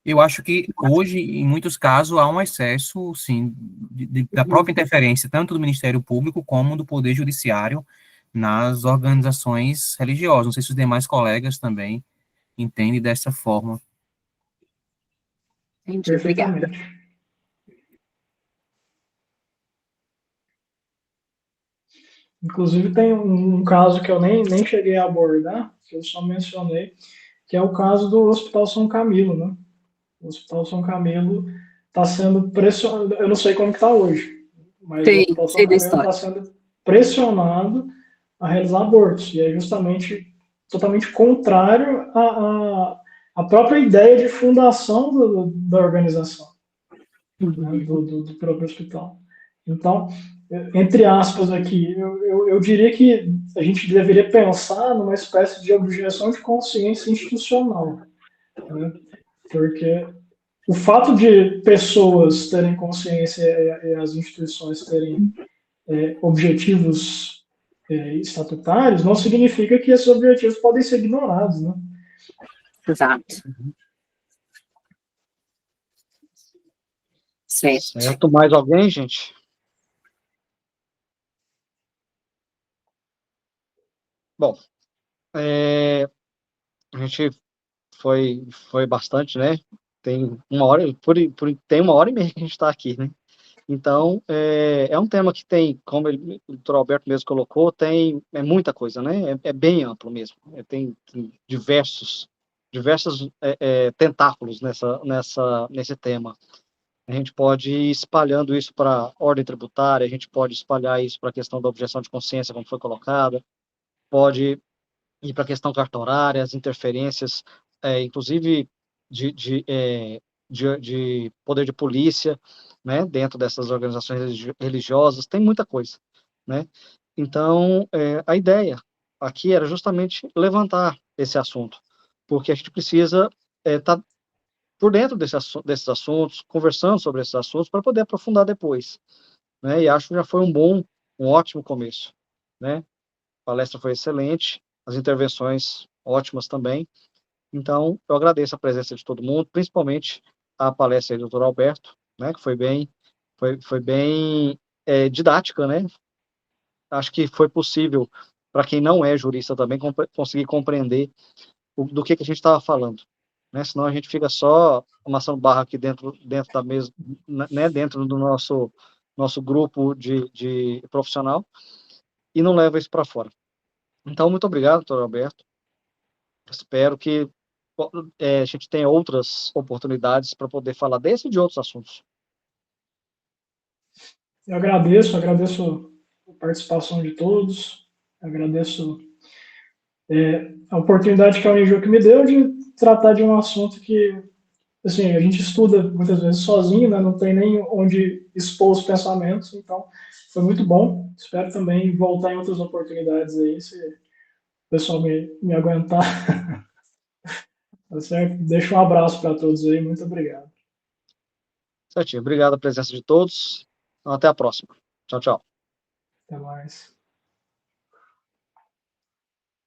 Eu acho que hoje, em muitos casos, há um excesso, sim, da própria interferência, tanto do Ministério Público como do Poder Judiciário nas organizações religiosas. Não sei se os demais colegas também entendem dessa forma. Entendi, obrigada. Perfeitamente. Inclusive, tem um caso que eu nem cheguei a abordar, que eu só mencionei, que é o caso do Hospital São Camilo, né? O Hospital São Camilo está sendo pressionado, eu não sei como que está hoje, mas o Hospital São Sei da Camilo história. está sendo pressionado a realizar abortos, e é justamente totalmente contrário à própria ideia de fundação da organização, né, do próprio hospital. Então, entre aspas aqui, eu diria que a gente deveria pensar numa espécie de objeção de consciência institucional, né? Porque o fato de pessoas terem consciência e as instituições terem objetivos estatutários não significa que esses objetivos podem ser ignorados, né? Exato. Certo. Certo? Mais alguém, gente? Bom, a gente foi bastante, né? Tem uma hora, tem uma hora e meia que a gente está aqui, né? Então, é um tema que tem, como o doutor Alberto mesmo colocou, é muita coisa, né? É bem amplo mesmo. Tem diversos tentáculos nesse tema. A gente pode ir espalhando isso para a ordem tributária, a gente pode espalhar isso para a questão da objeção de consciência, como foi colocada, pode ir para a questão cartorária, as interferências, inclusive de poder de polícia, né, dentro dessas organizações religiosas, tem muita coisa, né? Então, a ideia aqui era justamente levantar esse assunto, porque a gente precisa estar por dentro desses assuntos, conversando sobre esses assuntos, para poder aprofundar depois, né? E acho que já foi um ótimo começo, né? A palestra foi excelente, as intervenções ótimas também. Então, eu agradeço a presença de todo mundo, principalmente a palestra do Dr. Alberto, né, que foi bem didática, né? Acho que foi possível, para quem não é jurista também, conseguir compreender do que a gente estava falando, né? Senão a gente fica só amassando barra aqui dentro da mesa, né, dentro do nosso grupo de profissional e não leva isso para fora. Então, muito obrigado, doutor Alberto. Espero que a gente tenha outras oportunidades para poder falar desse e de outros assuntos. Eu agradeço a participação de todos, agradeço a oportunidade que a Unijuc me deu de tratar de um assunto que, assim, a gente estuda muitas vezes sozinho, né? Não tem nem onde expor os pensamentos, então foi muito bom. Espero também voltar em outras oportunidades aí, se o pessoal me aguentar. Tá certo? Deixa um abraço para todos aí, muito obrigado. Certinho, obrigado a presença de todos. Até a próxima. Tchau, tchau. Até mais.